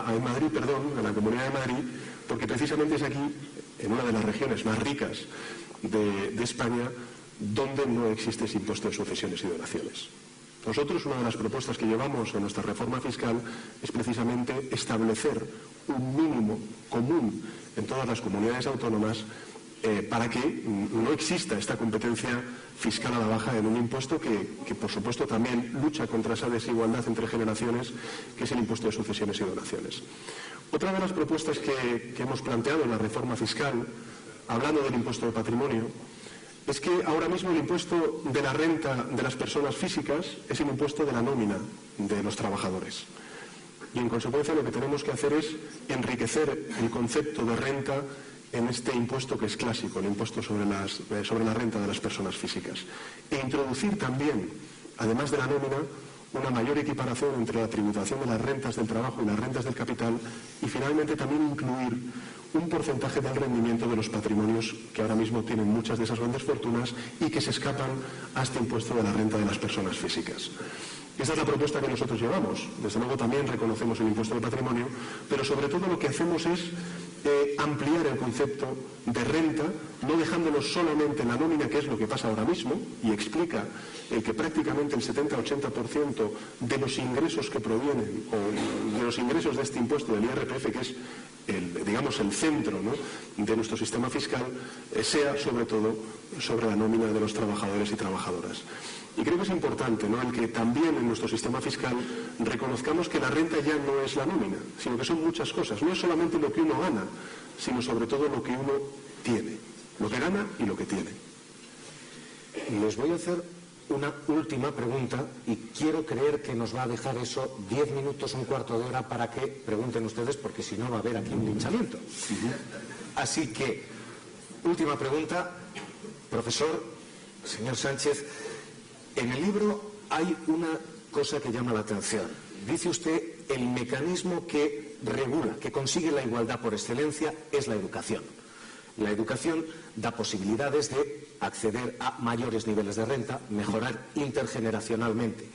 en Madrid, perdón, en la Comunidad de Madrid, porque precisamente es aquí, en una de las regiones más ricas de España, donde no existe ese impuesto de sucesiones y donaciones. Nosotros, una de las propuestas que llevamos en nuestra reforma fiscal es precisamente establecer un mínimo común en todas las comunidades autónomas para que no exista esta competencia fiscal a la baja en un impuesto que por supuesto también lucha contra esa desigualdad entre generaciones, que es el impuesto de sucesiones y donaciones. Otra de las propuestas que hemos planteado en la reforma fiscal, hablando del impuesto de patrimonio, es que ahora mismo el impuesto de la renta de las personas físicas es el impuesto de la nómina de los trabajadores. Y en consecuencia lo que tenemos que hacer es enriquecer el concepto de renta en este impuesto que es clásico, el impuesto sobre la renta de las personas físicas. E introducir también, además de la nómina, una mayor equiparación entre la tributación de las rentas del trabajo y las rentas del capital, y finalmente también incluir un porcentaje del rendimiento de los patrimonios que ahora mismo tienen muchas de esas grandes fortunas y que se escapan a este impuesto de la renta de las personas físicas. Esa es la propuesta que nosotros llevamos. Desde luego también reconocemos el impuesto del patrimonio, pero sobre todo lo que hacemos es ampliar el concepto de renta, no dejándolo solamente en la nómina, que es lo que pasa ahora mismo, y explica que prácticamente el 70-80% de los ingresos que provienen, o de los ingresos de este impuesto del IRPF, que es el centro, ¿no?, de nuestro sistema fiscal, sea sobre todo sobre la nómina de los trabajadores y trabajadoras. Y creo que es importante, ¿no?, el que también en nuestro sistema fiscal reconozcamos que la renta ya no es la nómina, sino que son muchas cosas. No es solamente lo que uno gana, sino sobre todo lo que uno tiene, lo que gana y lo que tiene. Les voy a hacer una última pregunta y quiero creer que nos va a dejar eso 10 minutos, un cuarto de hora para que pregunten ustedes, porque si no va a haber aquí un linchamiento. Así que, última pregunta, profesor, señor Sánchez. En el libro hay una cosa que llama la atención. Dice usted, el mecanismo que regula, que consigue la igualdad por excelencia, es la educación. La educación da posibilidades de acceder a mayores niveles de renta, mejorar intergeneracionalmente.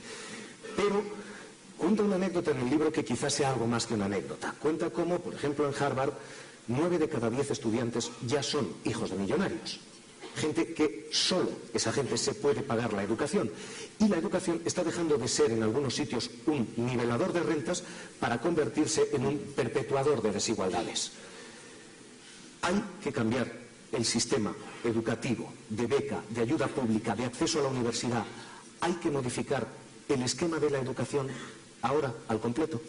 Pero cuenta una anécdota en el libro que quizás sea algo más que una anécdota. Cuenta cómo, por ejemplo, en Harvard, 9 de cada 10 estudiantes ya son hijos de millonarios. Gente que solo esa gente se puede pagar la educación. Y la educación está dejando de ser en algunos sitios un nivelador de rentas para convertirse en un perpetuador de desigualdades. Hay que cambiar el sistema educativo, de beca, de ayuda pública, de acceso a la universidad. Hay que modificar el esquema de la educación ahora al completo.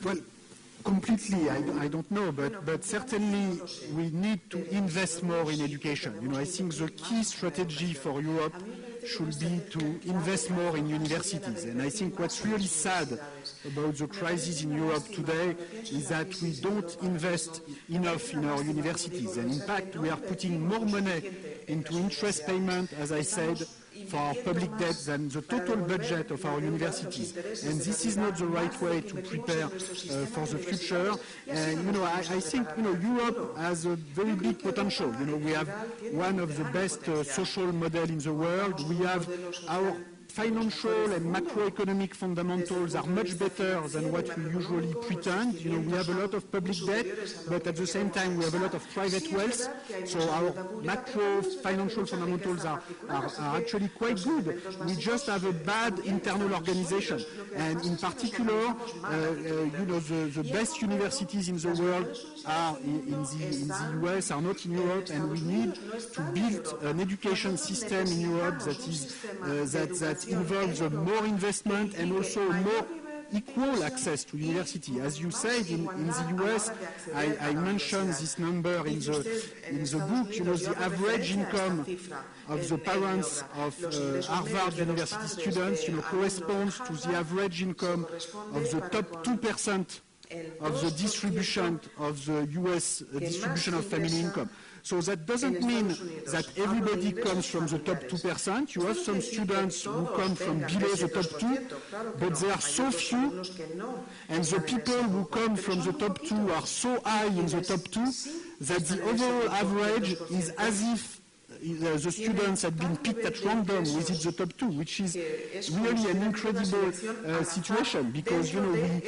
Well, completely, I don't know, but certainly we need to invest more in education. You know, I think the key strategy for Europe should be to invest more in universities. And I think what's really sad about the crisis in Europe today is that we don't invest enough in our universities. And in fact, we are putting more money into interest payment, as I said, for our public debt than the total budget of our universities. And this is not the right way to prepare for the future. And, you know, I think, you know, Europe has a very big potential. You know, we have one of the best social models in the world. We have our financial and macroeconomic fundamentals are much better than what we usually pretend. You know, we have a lot of public debt, but at the same time we have a lot of private wealth. So our macro financial fundamentals are actually quite good. We just have a bad internal organization. And in particular, you know, the best universities in the world are in the US, are not in Europe, and we need to build an education system in Europe that is that involves more investment and also more equal access to university. As you said, in the US, I mentioned this number in the book, you know, the average income of the parents of Harvard University students, you know, corresponds to the average income of the top 2% of the distribution of the US distribution of family income. So that doesn't mean that everybody comes from the top 2%. You have some students who come from below the top 2, but there are so few, and the people who come from the top 2 are so high in the top 2 that the overall average is as if the students had been picked at random within the top 2, which is really an incredible situation, because, you know, we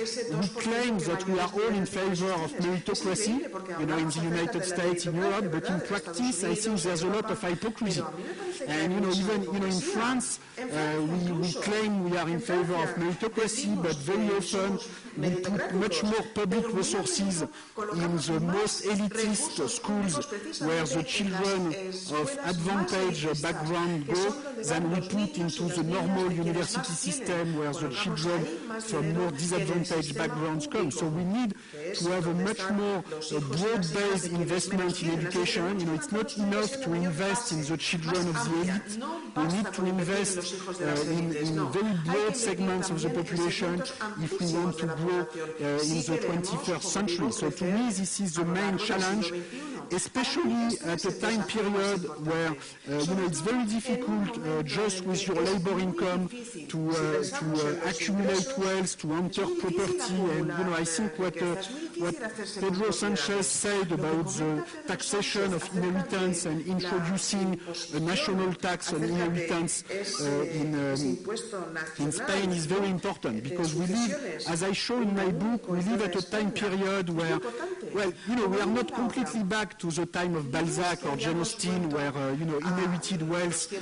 claim that we are all in favor of meritocracy, you know, in the United States, in Europe, but in practice, I think there's a lot of hypocrisy. And, you know, even, you know, in France, we claim we are in favor of meritocracy, but very often we put much more public resources in the most elitist schools where the children of advantaged background go than we put into the normal university system where the children from more disadvantaged backgrounds come. So we need to have a much more broad-based investment in education. You know, it's not enough to invest in the children of the elite. We need to invest in very broad segments of the population if we want to grow in the 21st century. So to me, this is the main challenge, especially at a time period where you know, it's very difficult just with your labor income to accumulate wealth, to enter property. And you know, I think what Pedro Sanchez said about the taxation of inheritance and introducing a national tax on inheritance in Spain is very important, because we live, as I show in my book, we live at a time period where, well, you know, we are not completely back to the time of Balzac or Jane Austen, where you know, inherited wealth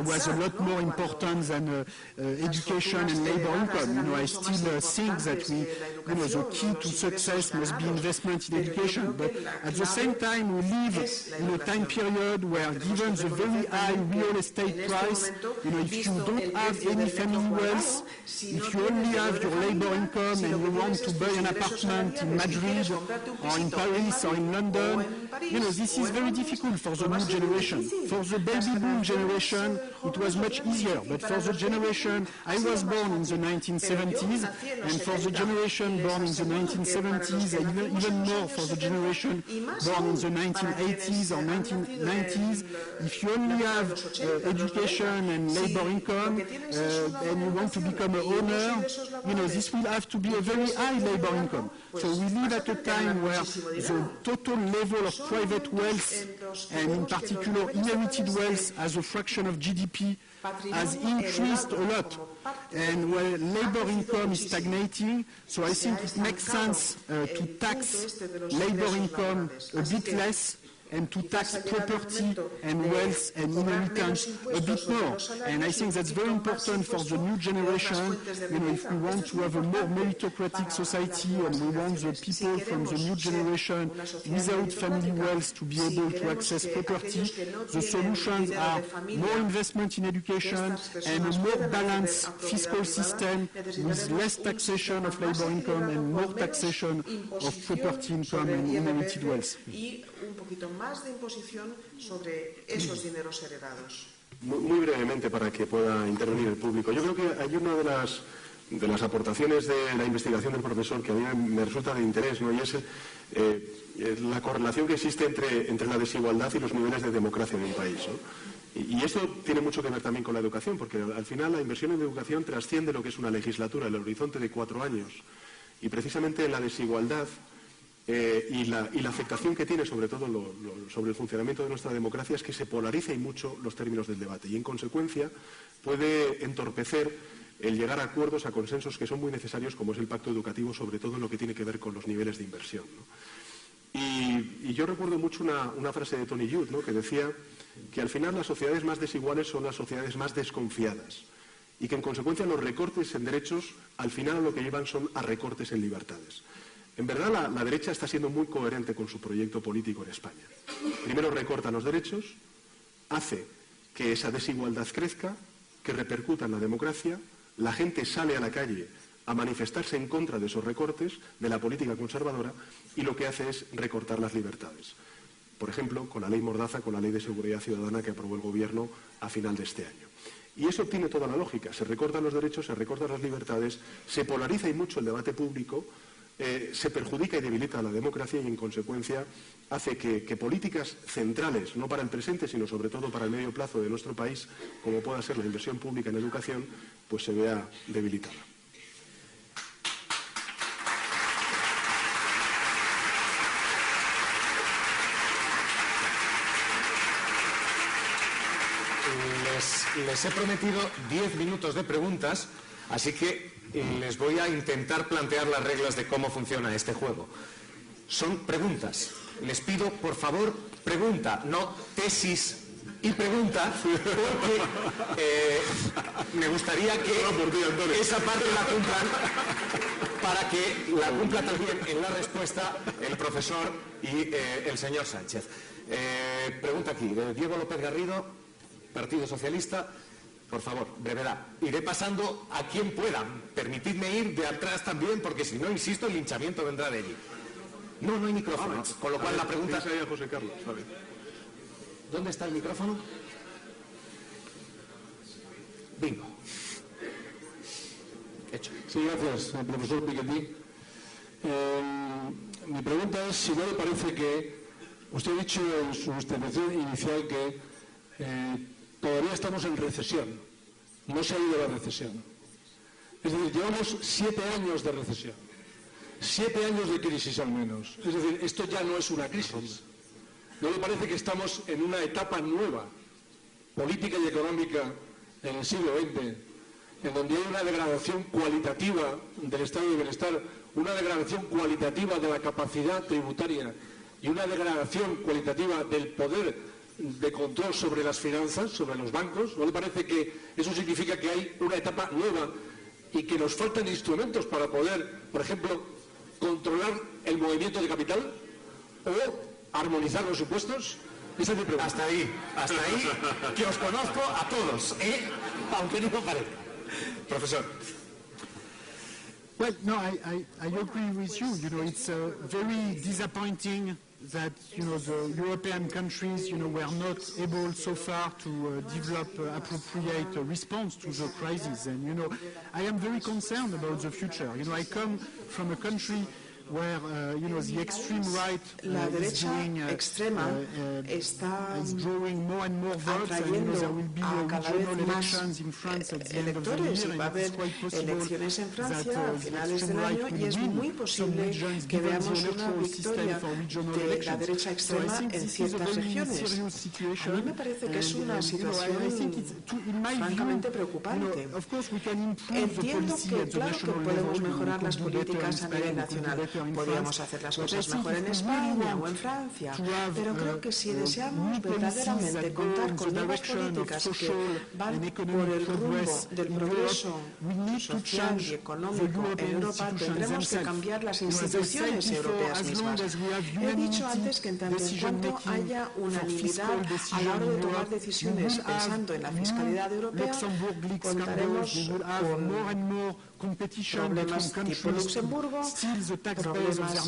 was a lot more important than education and labor income. You know, I still think that we, you know, the key to success must be investment in education. But at the same time, we live in a time period where, given the very high real estate price, you know, if you don't have any family wealth, if you only have your labor income and you want to buy an apartment in Madrid or in Paris or in London, you know, this is very difficult for the new generation. For the baby boom generation, it was much easier. But for the generation, I was born in the 1970s, and for the generation born in the 1970s, and even more for the generation born in the 1980s or 1990s, if you only have education and labor income and you want to become an owner, you know, this will have to be a very high labor income. So we live at a time where the total level of private wealth, and in particular inherited wealth as a fraction of GDP, has increased a lot. And where labor income is stagnating, so I think it makes sense to tax labor income a bit less and to tax property and wealth and inheritance a bit more. And I think that's very important for the new generation. You know, if we want to have a more meritocratic society and we want the people from the new generation without family wealth to be able to access property, the solutions are more investment in education and a more balanced fiscal system with less taxation of labor income and more taxation of property income and inherited wealth. Un poquito más de imposición sobre esos dineros heredados. Muy brevemente, para que pueda intervenir el público. Yo creo que hay una de las aportaciones de la investigación del profesor que a mí me resulta de interés, ¿no? Y es la correlación que existe entre la desigualdad y los niveles de democracia en un país, ¿no? Y esto tiene mucho que ver también con la educación, porque al final la inversión en educación trasciende lo que es una legislatura, el horizonte de 4 años. Y precisamente la desigualdad y la afectación que tiene sobre todo sobre el funcionamiento de nuestra democracia es que se polariza y mucho los términos del debate y en consecuencia puede entorpecer el llegar a acuerdos, a consensos que son muy necesarios, como es el pacto educativo, sobre todo en lo que tiene que ver con los niveles de inversión, ¿no? Y yo recuerdo mucho una frase de Tony Judt, ¿no?, que decía que al final las sociedades más desiguales son las sociedades más desconfiadas y que en consecuencia los recortes en derechos al final lo que llevan son a recortes en libertades. En verdad, la derecha está siendo muy coherente con su proyecto político en España. Primero recorta los derechos, hace que esa desigualdad crezca, que repercuta en la democracia, la gente sale a la calle a manifestarse en contra de esos recortes, de la política conservadora, y lo que hace es recortar las libertades. Por ejemplo, con la ley Mordaza, con la ley de seguridad ciudadana que aprobó el Gobierno a final de este año. Y eso tiene toda la lógica. Se recortan los derechos, se recortan las libertades, se polariza y mucho el debate público, se perjudica y debilita la democracia y, en consecuencia, hace que políticas centrales, no para el presente, sino sobre todo para el medio plazo de nuestro país, como pueda ser la inversión pública en educación, pues se vea debilitada. Les he prometido 10 minutos de preguntas, así que les voy a intentar plantear las reglas de cómo funciona este juego. Son preguntas. Les pido, por favor, pregunta, no tesis y pregunta, porque me gustaría que esa parte la cumplan para que la cumpla también en la respuesta el profesor y el señor Sánchez. Pregunta aquí, de Diego López Garrido, Partido Socialista. Por favor, brevedad. Iré pasando a quien pueda. Permitidme ir de atrás también, porque si no, insisto, el linchamiento vendrá de allí. No hay micrófono. Con lo cual la pregunta... a José Carlos, ¿sabe? ¿Dónde está el micrófono? Bingo. Hecho. Sí, gracias, profesor Piketty. Mi pregunta es si no le parece que... Usted ha dicho en su intervención inicial que todavía estamos en recesión. No se ha ido la recesión. Es decir, llevamos 7 años de recesión. 7 años de crisis al menos. Es decir, esto ya no es una crisis. ¿No le parece que estamos en una etapa nueva, política y económica, en el siglo XX, en donde hay una degradación cualitativa del estado de bienestar, una degradación cualitativa de la capacidad tributaria y una degradación cualitativa del poder de control sobre las finanzas, sobre los bancos? ¿No le parece que eso significa que hay una etapa nueva y que nos faltan instrumentos para poder, por ejemplo, controlar el movimiento de capital o armonizar los impuestos? Esa es mi pregunta. Hasta ahí, que os conozco a todos, aunque no lo parezca. Profesor. Well, no, I agree with you. You know, it's very disappointing that, you know, the European countries, you know, were not able so far to develop appropriate response to the crisis. And, you know, I am very concerned about the future. You know, I come from a country where, you know, the extreme right la derecha extrema está atrayendo a cada vez más electores y va a haber elecciones en Francia a finales del año y es muy posible que veamos una victoria de la derecha extrema en ciertas regiones. A mí me parece que es una situación francamente preocupante. Entiendo que claro que podemos mejorar las políticas a nivel nacional. Podríamos hacer las cosas mejor en España o en Francia, pero creo que si deseamos verdaderamente contar con nuevas políticas que van por el rumbo del progreso social y económico en Europa, tendremos que cambiar las instituciones europeas mismas. He dicho antes que en tanto en cuanto haya unanimidad a la hora de tomar decisiones pensando en la fiscalidad europea, contaremos con problemas tipo Luxemburgo, problemas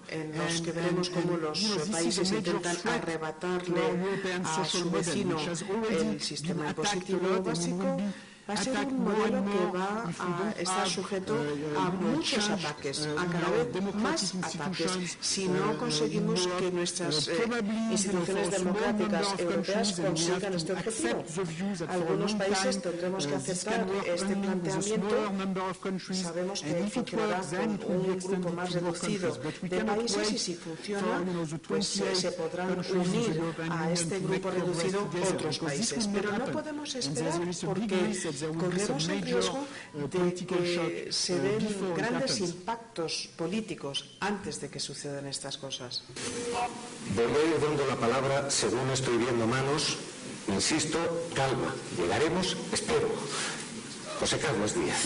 en los que veremos cómo los países intentan arrebatarle a su vecino el sistema impositivo básico. Va a ser un modelo que va a estar sujeto a muchos ataques, a cada vez más ataques, si no conseguimos que nuestras instituciones democráticas europeas consigan este objetivo. Algunos países tendremos que aceptar este planteamiento. Sabemos que funcionará con un grupo más reducido de países y si funciona, pues se podrán unir a este grupo reducido otros países. Pero no podemos esperar porque corremos el riesgo de que se den grandes impactos políticos antes de que sucedan estas cosas. Voy a ir dando la palabra según estoy viendo manos. Insisto, calma. Llegaremos, espero. José Carlos Díaz.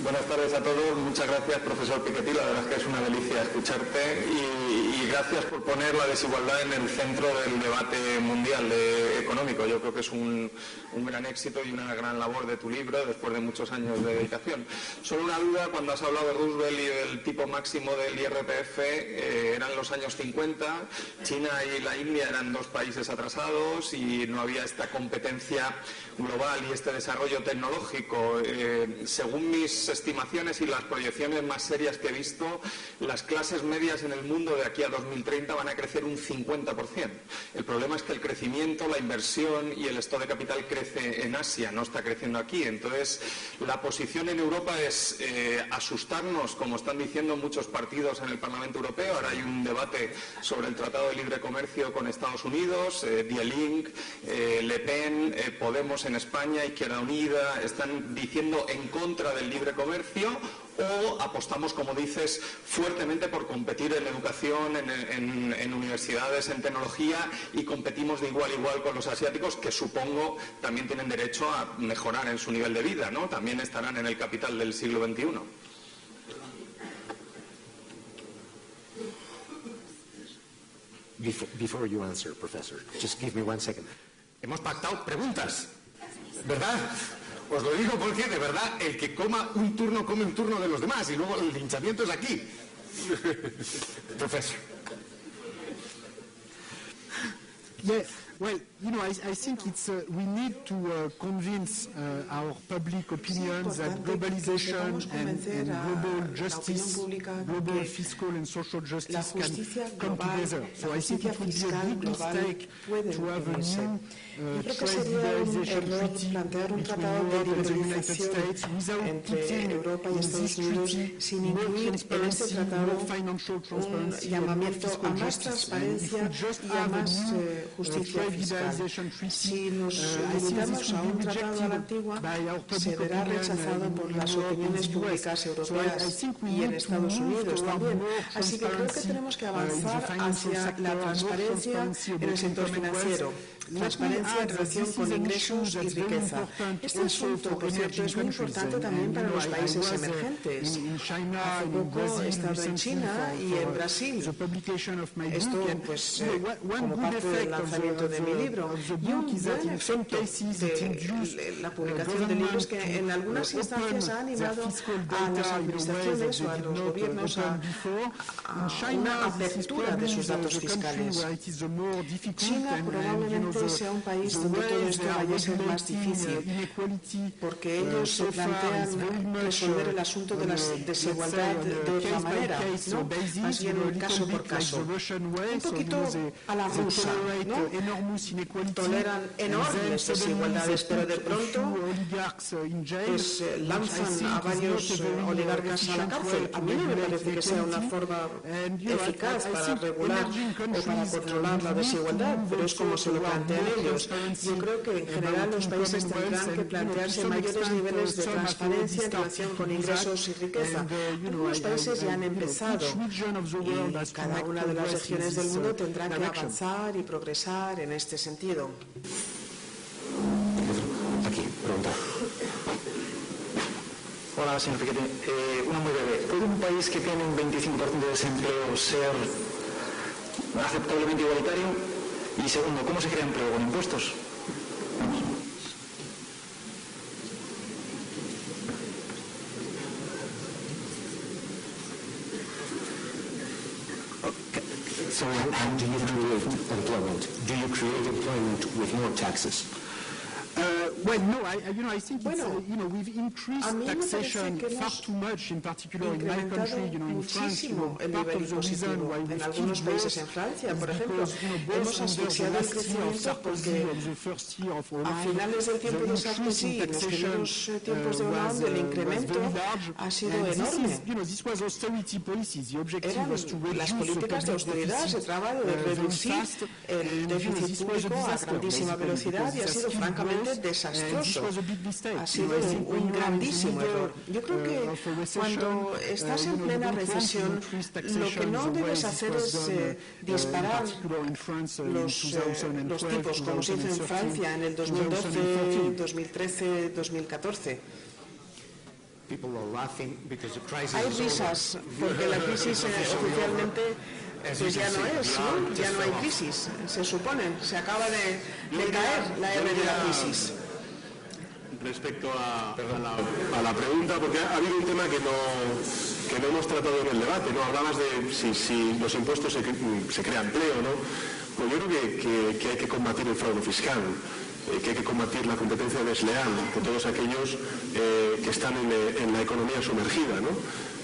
Buenas tardes a todos. Muchas gracias, profesor Piketty. La verdad es que es una delicia escucharte y gracias por poner la desigualdad en el centro del debate mundial de economía. económico. Yo creo que es un gran éxito y una gran labor de tu libro después de muchos años de dedicación. Solo una duda, cuando has hablado de Roosevelt y del tipo máximo del IRPF, eran los años 50, China y la India eran dos países atrasados y no había esta competencia global y este desarrollo tecnológico. Según mis estimaciones y las proyecciones más serias que he visto, las clases medias en el mundo de aquí a 2030 van a crecer un 50%. El problema es que el crecimiento, la inversión y el estado de capital crece en Asia, no está creciendo aquí. Entonces, la posición en Europa es asustarnos, como están diciendo muchos partidos en el Parlamento Europeo. Ahora hay un debate sobre el Tratado de Libre Comercio con Estados Unidos, Die Linke, Le Pen, Podemos en España, Izquierda Unida, están diciendo en contra del libre comercio, o apostamos, como dices, fuertemente por competir en educación, en universidades, en tecnología, y competimos de igual a igual con los asiáticos, que supongo también tienen derecho a mejorar en su nivel de vida, ¿no? También estarán en el capital del siglo XXI. Before you answer, Professor, just give me 1 second. Hemos pactado preguntas, ¿verdad? Os lo digo porque, de verdad, el que coma un turno come un turno de los demás y luego el linchamiento es aquí. Professor. Yeah, well, I think it's we need to convince our public opinions that globalization and global justice, global fiscal and social justice can come together. So I think it would be a big mistake to have a new trade liberalization treaty between Europe and the United States without putting in this treaty more transparency, more financial transparency, more fiscal justice. And if we just have a new justicia fiscal. Si nos limitamos a un tratado a la antigua, se verá rechazado por las opiniones públicas europeas y en Estados Unidos también. Así que creo que tenemos que avanzar hacia la transparencia en el sector financiero, transparencia en relación con ingresos y riqueza. Este asunto, por cierto, es muy importante también para los países emergentes. Hace poco he estado en China y en Brasil. Esto, pues, como parte del lanzamiento de mi libro. Y un buen efecto de la publicación de libros que en algunas instancias ha animado a las administraciones o a los gobiernos a una apertura de sus datos fiscales. China probablemente sea un país donde todo esto vaya a ser más difícil, porque ellos se plantean resolver el asunto de la desigualdad de otra manera, ¿no? Más bien caso por caso. Un poquito a la rusa, ¿no? Toleran enormes desigualdades, pero de pronto pues, lanzan a varios oligarcas a la cárcel. A mí no me parece que sea una forma eficaz para regular o para controlar la desigualdad, pero es como se lo plantean ellos. Yo creo que en general los países tendrán que plantearse mayores niveles de transparencia en relación con ingresos y riqueza. Algunos países ya han empezado y cada una de las regiones del mundo tendrá que avanzar y progresar en este sentido. Aquí, pregunta. Hola, señor Piketty. Una muy breve. ¿Puede un país que tiene un 25% de desempleo ser aceptablemente igualitario? Y segundo, ¿cómo se crea empleo? ¿Con impuestos? So how do you create employment? Do you create employment with more taxes? Well, no, I think it's, we've increased taxation far too much, in particular in my country, in France, part of the reason why we still growth is because, both in the last year of Sarkozy and the first year of Hollande, the increase in taxation was very large, this was austerity policies. The objective was to reduce the public deficit very fast, and this was a disaster. Desastroso. Ha sido un grandísimo error. Yo creo que cuando estás en plena recesión, lo que no debes hacer es disparar los tipos, como se hizo en Francia en el 2012, 2013, 2014. Hay risas porque la crisis oficialmente pues ya no es, ¿no? Ya no hay crisis, se supone, se acaba de caer la R de la crisis. Respecto a la pregunta, porque ha habido un tema que no hemos tratado en el debate, ¿no? Hablabas de si los impuestos se crea empleo, ¿no? Pues yo creo que hay que combatir el fraude fiscal, que hay que combatir la competencia desleal de todos aquellos que están en la economía sumergida, ¿no?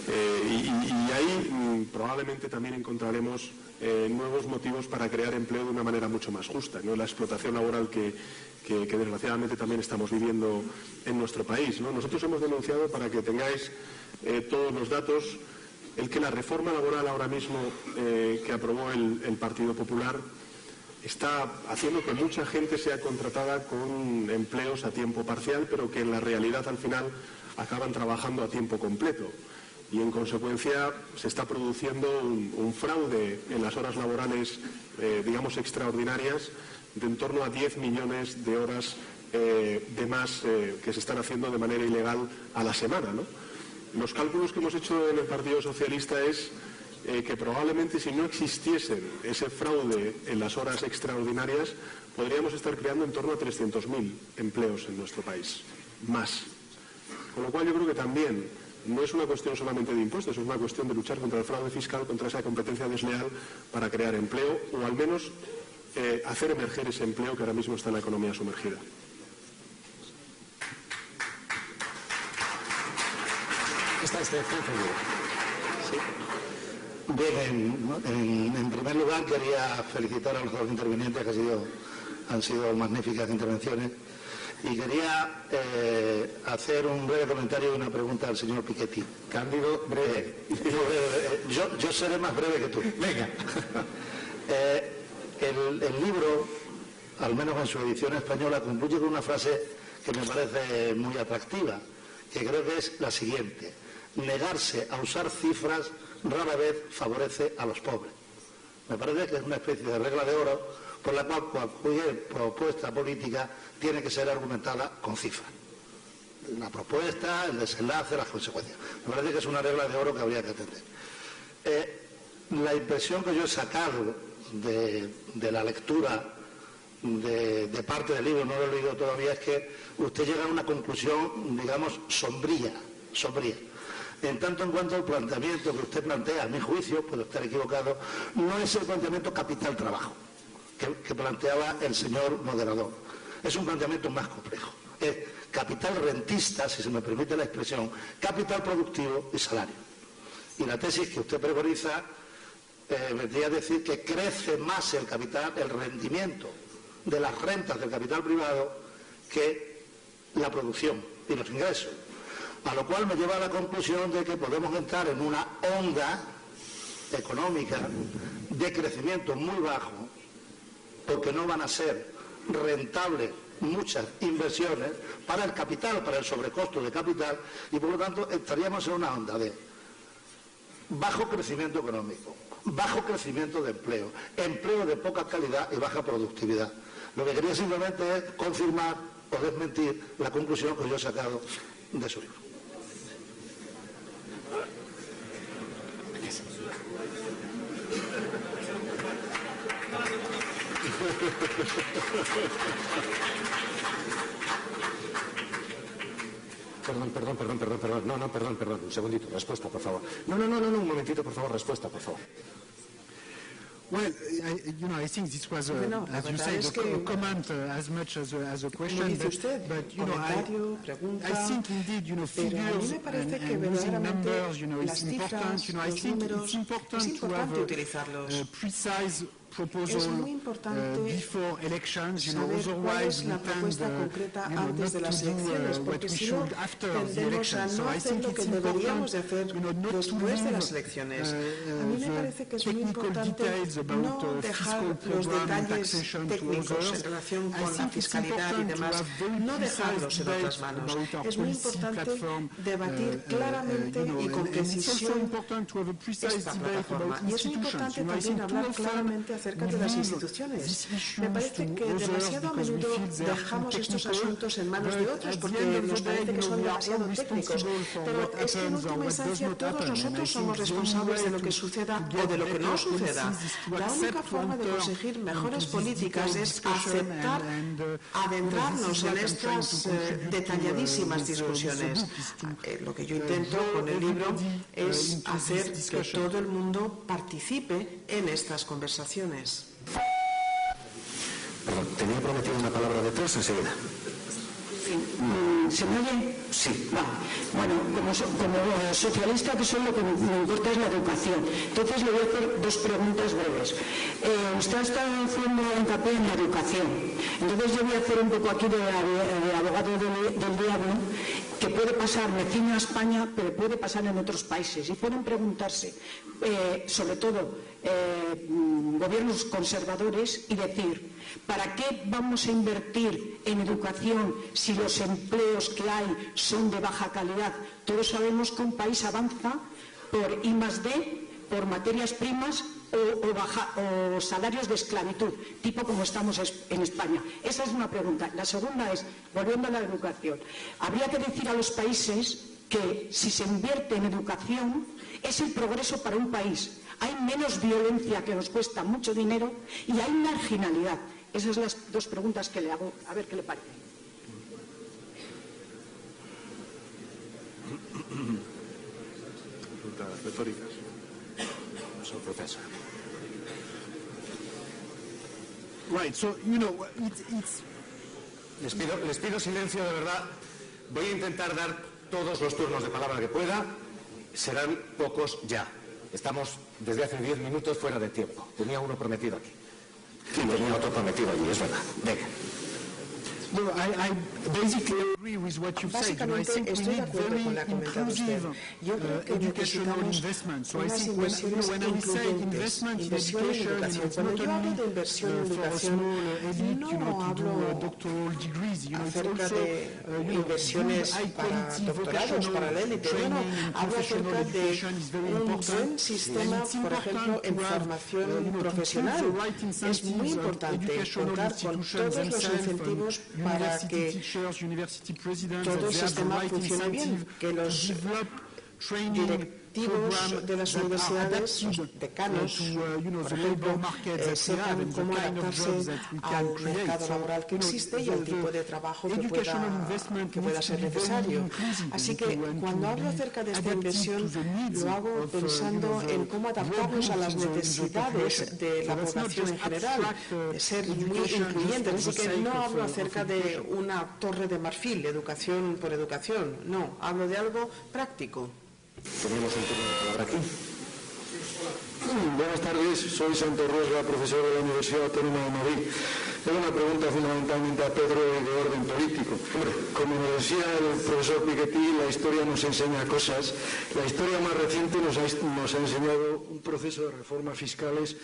Y ahí probablemente también encontraremos nuevos motivos para crear empleo de una manera mucho más justa, ¿no? La explotación laboral que desgraciadamente también estamos viviendo en nuestro país, ¿no? Nosotros hemos denunciado, para que tengáis todos los datos, el que la reforma laboral ahora mismo que aprobó el Partido Popular está haciendo que mucha gente sea contratada con empleos a tiempo parcial, pero que en la realidad al final acaban trabajando a tiempo completo. Y en consecuencia se está produciendo un fraude en las horas laborales, digamos, extraordinarias, de en torno a 10 millones de horas de más que se están haciendo de manera ilegal a la semana, ¿no? Los cálculos que hemos hecho en el Partido Socialista es que probablemente si no existiese ese fraude en las horas extraordinarias, podríamos estar creando en torno a 300.000 empleos en nuestro país, más. Con lo cual yo creo que también no es una cuestión solamente de impuestos, es una cuestión de luchar contra el fraude fiscal, contra esa competencia desleal para crear empleo o al menos hacer emerger ese empleo que ahora mismo está en la economía sumergida. Bien, en primer lugar quería felicitar a los dos intervinientes que han sido magníficas intervenciones y quería hacer un breve comentario y una pregunta al señor Piketty. Cándido, breve. Yo seré más breve que tú. Venga. El libro, al menos en su edición española, concluye con una frase que me parece muy atractiva, que creo que es la siguiente: negarse a usar cifras rara vez favorece a los pobres. Me parece que es una especie de regla de oro por la cual cualquier propuesta política tiene que ser argumentada con cifras. La propuesta, el desenlace, las consecuencias. Me parece que es una regla de oro que habría que atender. La impresión que yo he sacado de la lectura de parte del libro, no lo he leído todavía, es que usted llega a una conclusión, digamos, sombría. En tanto en cuanto el planteamiento que usted plantea, a mi juicio, puedo estar equivocado, no es el planteamiento capital-trabajo que planteaba el señor moderador. Es un planteamiento más complejo. Es capital rentista, si se me permite la expresión, capital productivo y salario. Y la tesis que usted preconiza vendría a decir que crece más el capital, el rendimiento de las rentas del capital privado que la producción y los ingresos. A lo cual me lleva a la conclusión de que podemos entrar en una onda económica de crecimiento muy bajo, porque no van a ser rentables muchas inversiones para el capital, para el sobrecosto de capital, y por lo tanto estaríamos en una onda de bajo crecimiento económico, bajo crecimiento de empleo, empleo de poca calidad y baja productividad. Lo que quería simplemente es confirmar o desmentir la conclusión que yo he sacado de su libro. Perdón, un segundito, respuesta, por favor. No, un momentito, por favor, respuesta, por favor. Well, I think this was, as you said, a comment as much as a question, but I think indeed, figures and using numbers, is important. I think it's important to have a precise proposal before elections, otherwise we tend not to do what we should after the elections. So I think it's important, not to leave the technical details about fiscal program and taxation to others. I think it's important to have very precise debate about our policy platform. And it's also important to have a precise debate about institutions. I think too often acerca de las instituciones. Me parece que demasiado a menudo dejamos estos asuntos en manos de otros porque nos parece que son demasiado técnicos. Pero es que en última instancia todos nosotros somos responsables de lo que suceda o de lo que no suceda. La única forma de conseguir mejores políticas es aceptar, adentrarnos en estas detalladísimas discusiones. Lo que yo intento con el libro es hacer que todo el mundo participe en estas conversaciones. Perdón, tenía prometido una palabra detrás enseguida. ¿Se me oye? Sí. Vale. Bueno, como socialista, que solo lo que me importa es la educación. Entonces le voy a hacer dos preguntas breves. Usted está haciendo hincapié en la educación. Entonces yo voy a hacer un poco aquí de abogado del diablo, que puede pasar, me ciño a España, pero puede pasar en otros países. Y pueden preguntarse, sobre todo, gobiernos conservadores, y decir, ¿para qué vamos a invertir en educación si los empleos que hay son de baja calidad? Todos sabemos que un país avanza por I+D, por materias primas o salarios de esclavitud, tipo como estamos en España. Esa es una pregunta. La segunda es, volviendo a la educación, habría que decir a los países que si se invierte en educación es el progreso para un país. Hay menos violencia, que nos cuesta mucho dinero, y hay marginalidad. Esas son las dos preguntas que le hago, a ver qué le parece. Preguntas retóricas. Señor profesor. Right, so, it's... Les pido silencio, de verdad. Voy a intentar dar todos los turnos de palabra que pueda. Serán pocos ya. Estamos desde hace 10 minutos fuera de tiempo. Tenía uno prometido aquí. Sí, tenía otro prometido allí, es verdad. Venga. Básicamente estoy de acuerdo con lo que ha comentado usted. Yo creo que necesitamos unas inversiones incluyentes, inversión en educación. Cuando yo hablo de inversión en educación, no hablo acerca de inversiones para doctorados, para la élite, no, hablo acerca de un buen sistema, por ejemplo, en formación profesional. Es muy importante contar con todos los incentivos para que todo el sistema funcione bien, que los directivos de las universidades, los decanos, por ejemplo, sepan cómo adaptarse al mercado laboral que existe y al tipo de trabajo que pueda ser necesario. Así que cuando hablo acerca de esta inversión, lo hago pensando en cómo adaptarnos a las necesidades de la población en general, de ser muy incluyentes. Así que no hablo acerca de una torre de marfil, educación por educación, no, hablo de algo práctico. Teníamos un turno de palabra aquí. Buenas tardes, soy Santos Ruesga, profesor de la Universidad Autónoma de Madrid. Tengo una pregunta fundamentalmente a Pedro de orden político. Hombre, como nos decía el profesor Piketty, la historia nos enseña cosas. La historia más reciente nos ha enseñado un proceso de reformas fiscales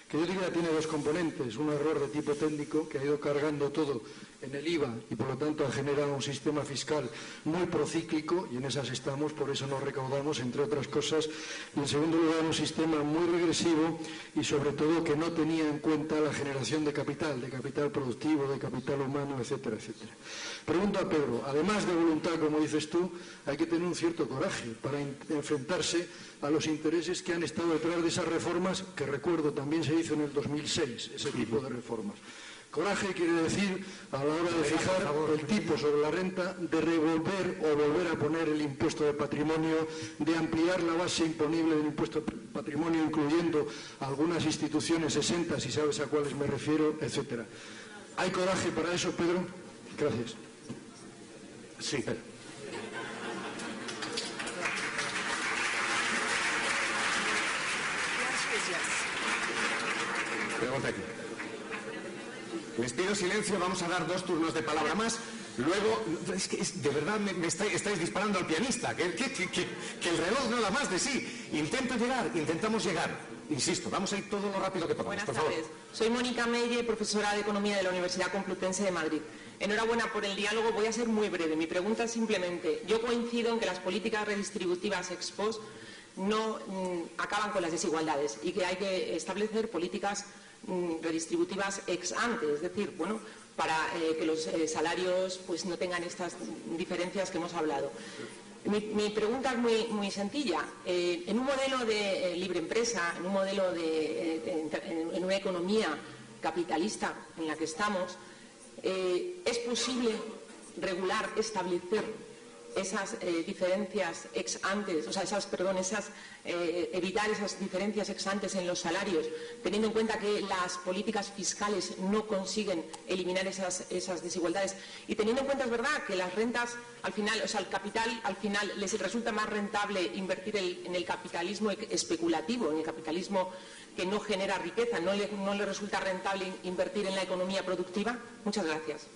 que yo diría tiene dos componentes. Un error de tipo técnico que ha ido cargando todo en el IVA y por lo tanto ha generado un sistema fiscal muy procíclico, y en esas estamos, por eso nos recaudamos, entre otras cosas. Y en segundo lugar, un sistema muy regresivo y sobre todo que no tenía en cuenta la generación de capital productivo, de capital humano, etcétera, etcétera. Pregunto a Pedro, además de voluntad, como dices tú, hay que tener un cierto coraje para enfrentarse a los intereses que han estado detrás de esas reformas, que recuerdo también se hizo en el 2006, ese tipo de reformas. Coraje quiere decir, a la hora de fijar el tipo sobre la renta, de revolver o volver a poner el impuesto de patrimonio, de ampliar la base imponible del impuesto de patrimonio, incluyendo algunas instituciones exentas, si sabes a cuáles me refiero, etcétera. ¿Hay coraje para eso, Pedro? Gracias. Sí, Pedro. Pregunta aquí. Les pido silencio, vamos a dar dos turnos de palabra más. Luego, es que de verdad me estáis disparando al pianista, que el reloj no da más de sí. Intentamos llegar. Insisto, vamos a ir todo lo rápido que podamos. Buenas tardes. Soy Mónica Melle, profesora de Economía de la Universidad Complutense de Madrid. Enhorabuena por el diálogo, voy a ser muy breve. Mi pregunta es simplemente, yo coincido en que las políticas redistributivas ex post no acaban con las desigualdades y que hay que establecer políticas redistributivas ex ante, es decir, bueno, para que los salarios pues no tengan estas diferencias que hemos hablado. Mi pregunta es muy sencilla. En un modelo de libre empresa, en un modelo en una economía capitalista en la que estamos, ¿es posible regular, establecer esas diferencias ex antes, o sea, evitar esas diferencias ex antes en los salarios, teniendo en cuenta que las políticas fiscales no consiguen eliminar esas desigualdades, y teniendo en cuenta, es verdad, que las rentas al final, o sea, el capital al final les resulta más rentable invertir en el capitalismo especulativo, en el capitalismo que no genera riqueza, no le resulta rentable invertir en la economía productiva? Muchas gracias.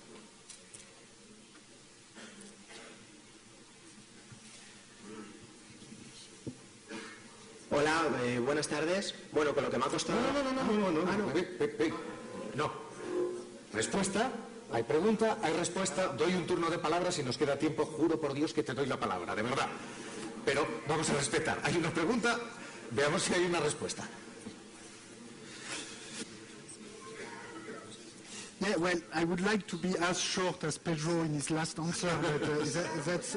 Hola, buenas tardes. Bueno, con lo que me ha costado... No. Respuesta, hay pregunta, hay respuesta, doy un turno de palabras, si nos queda tiempo, juro por Dios que te doy la palabra, de verdad. Pero vamos a respetar. Hay una pregunta, veamos si hay una respuesta. Yeah, well, I would like to be as short as Pedro in his last answer, but that's...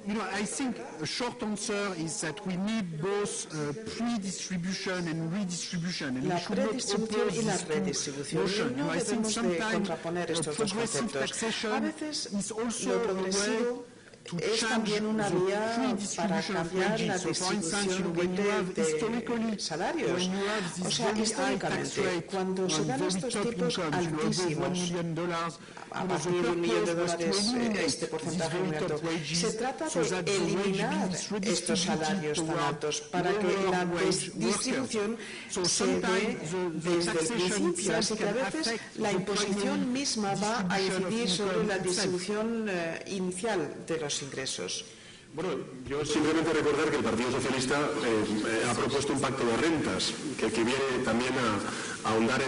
I think a short answer is that we need both pre-distribution and redistribution, and we should not oppose these two notions. I think sometimes progressive taxation is also a way to change the pre-distribution of wages. So, for instance, when you have historically, salarios. when you have O this sea, very high tax históricamente, rate cuando se on dan very estos top tipos incomes, above altísimos, $1 million, a partir de $1 millón, este porcentaje muy alto, se trata de eliminar estos salarios tan altos para que la distribución se dé desde el principio. Así que a veces la imposición misma va a incidir sobre la distribución inicial de los ingresos. Bueno, yo simplemente recordar que el Partido Socialista ha propuesto un pacto de rentas que viene también a ahondar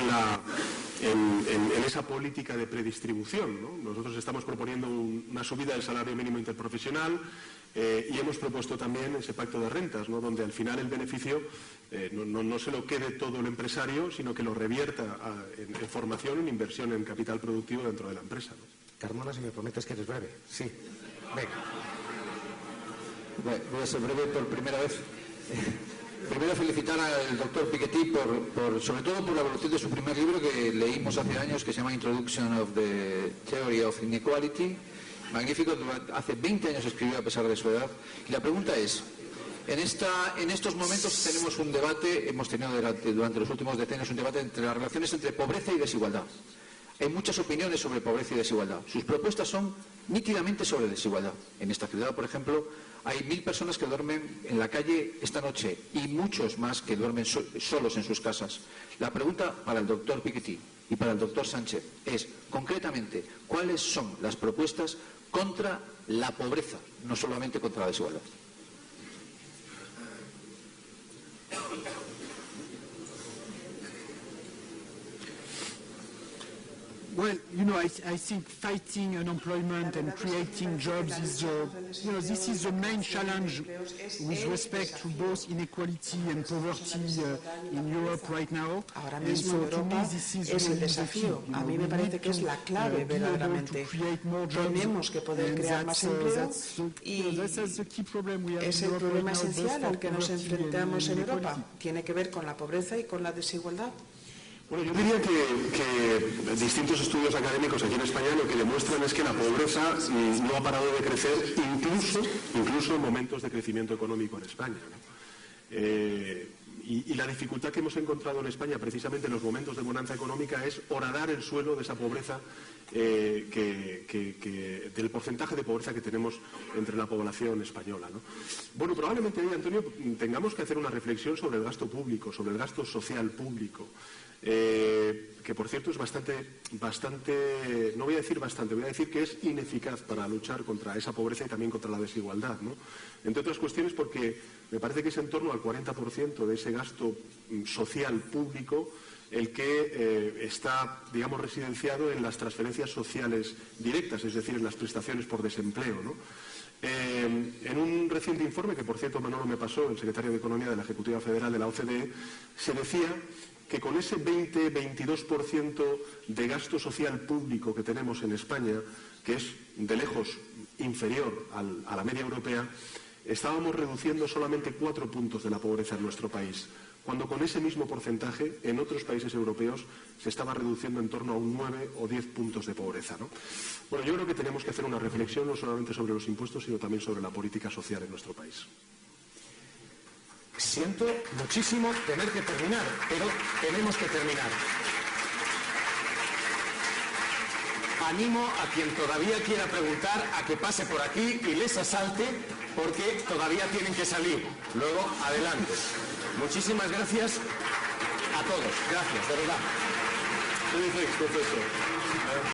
en esa política de predistribución, ¿no? Nosotros estamos proponiendo una subida del salario mínimo interprofesional y hemos propuesto también ese pacto de rentas, ¿no? Donde al final el beneficio no se lo quede todo el empresario, sino que lo revierta en formación, en inversión en capital productivo dentro de la empresa, ¿no? Carmona, si me prometes que eres breve. Sí. Venga. Voy a ser breve por primera vez. Primero felicitar al doctor Piketty sobre todo por la evolución de su primer libro que leímos hace años, que se llama Introduction of the Theory of Inequality. Magnífico, hace 20 años escribió a pesar de su edad. Y la pregunta es, en estos momentos tenemos un debate, hemos tenido durante los últimos decenios un debate entre las relaciones entre pobreza y desigualdad. Hay muchas opiniones sobre pobreza y desigualdad. Sus propuestas son nítidamente sobre desigualdad. En esta ciudad, por ejemplo, hay 1000 personas que duermen en la calle esta noche y muchos más que duermen solos en sus casas. La pregunta para el doctor Piketty y para el doctor Sánchez es, concretamente, ¿cuáles son las propuestas contra la pobreza, no solamente contra la desigualdad? Well, I think fighting unemployment and creating jobs is, this is the main challenge with respect to both inequality and poverty in Europe right now. Ahora mismo en Europa es el desafío. A mí me parece que es la clave verdaderamente. Tenemos que poder crear más empleo y es el problema esencial al que nos enfrentamos en Europa. Tiene que ver con la pobreza y con la desigualdad. Bueno, yo diría que distintos estudios académicos aquí en España lo que demuestran es que la pobreza no ha parado de crecer incluso en momentos de crecimiento económico en España, ¿no? Y la dificultad que hemos encontrado en España precisamente en los momentos de bonanza económica es horadar el suelo de esa pobreza, del porcentaje de pobreza que tenemos entre la población española, ¿no? Bueno, probablemente ahí, Antonio, tengamos que hacer una reflexión sobre el gasto público, sobre el gasto social público. Que por cierto es bastante, no voy a decir bastante, voy a decir que es ineficaz para luchar contra esa pobreza y también contra la desigualdad, ¿no? Entre otras cuestiones porque me parece que es en torno al 40% de ese gasto social público el que está, digamos, residenciado en las transferencias sociales directas, es decir, en las prestaciones por desempleo, ¿no? En un reciente informe, que por cierto Manolo me pasó, el secretario de Economía de la Ejecutiva Federal de la OCDE, se decía que con ese 20-22% de gasto social público que tenemos en España, que es de lejos inferior a la media europea, estábamos reduciendo solamente 4 puntos de la pobreza en nuestro país, cuando con ese mismo porcentaje en otros países europeos se estaba reduciendo en torno a un 9 o 10 puntos de pobreza, ¿no? Bueno, yo creo que tenemos que hacer una reflexión no solamente sobre los impuestos, sino también sobre la política social en nuestro país. Siento muchísimo tener que terminar, pero tenemos que terminar. Animo a quien todavía quiera preguntar a que pase por aquí y les asalte, porque todavía tienen que salir. Luego, adelante. Muchísimas gracias a todos. Gracias, de verdad.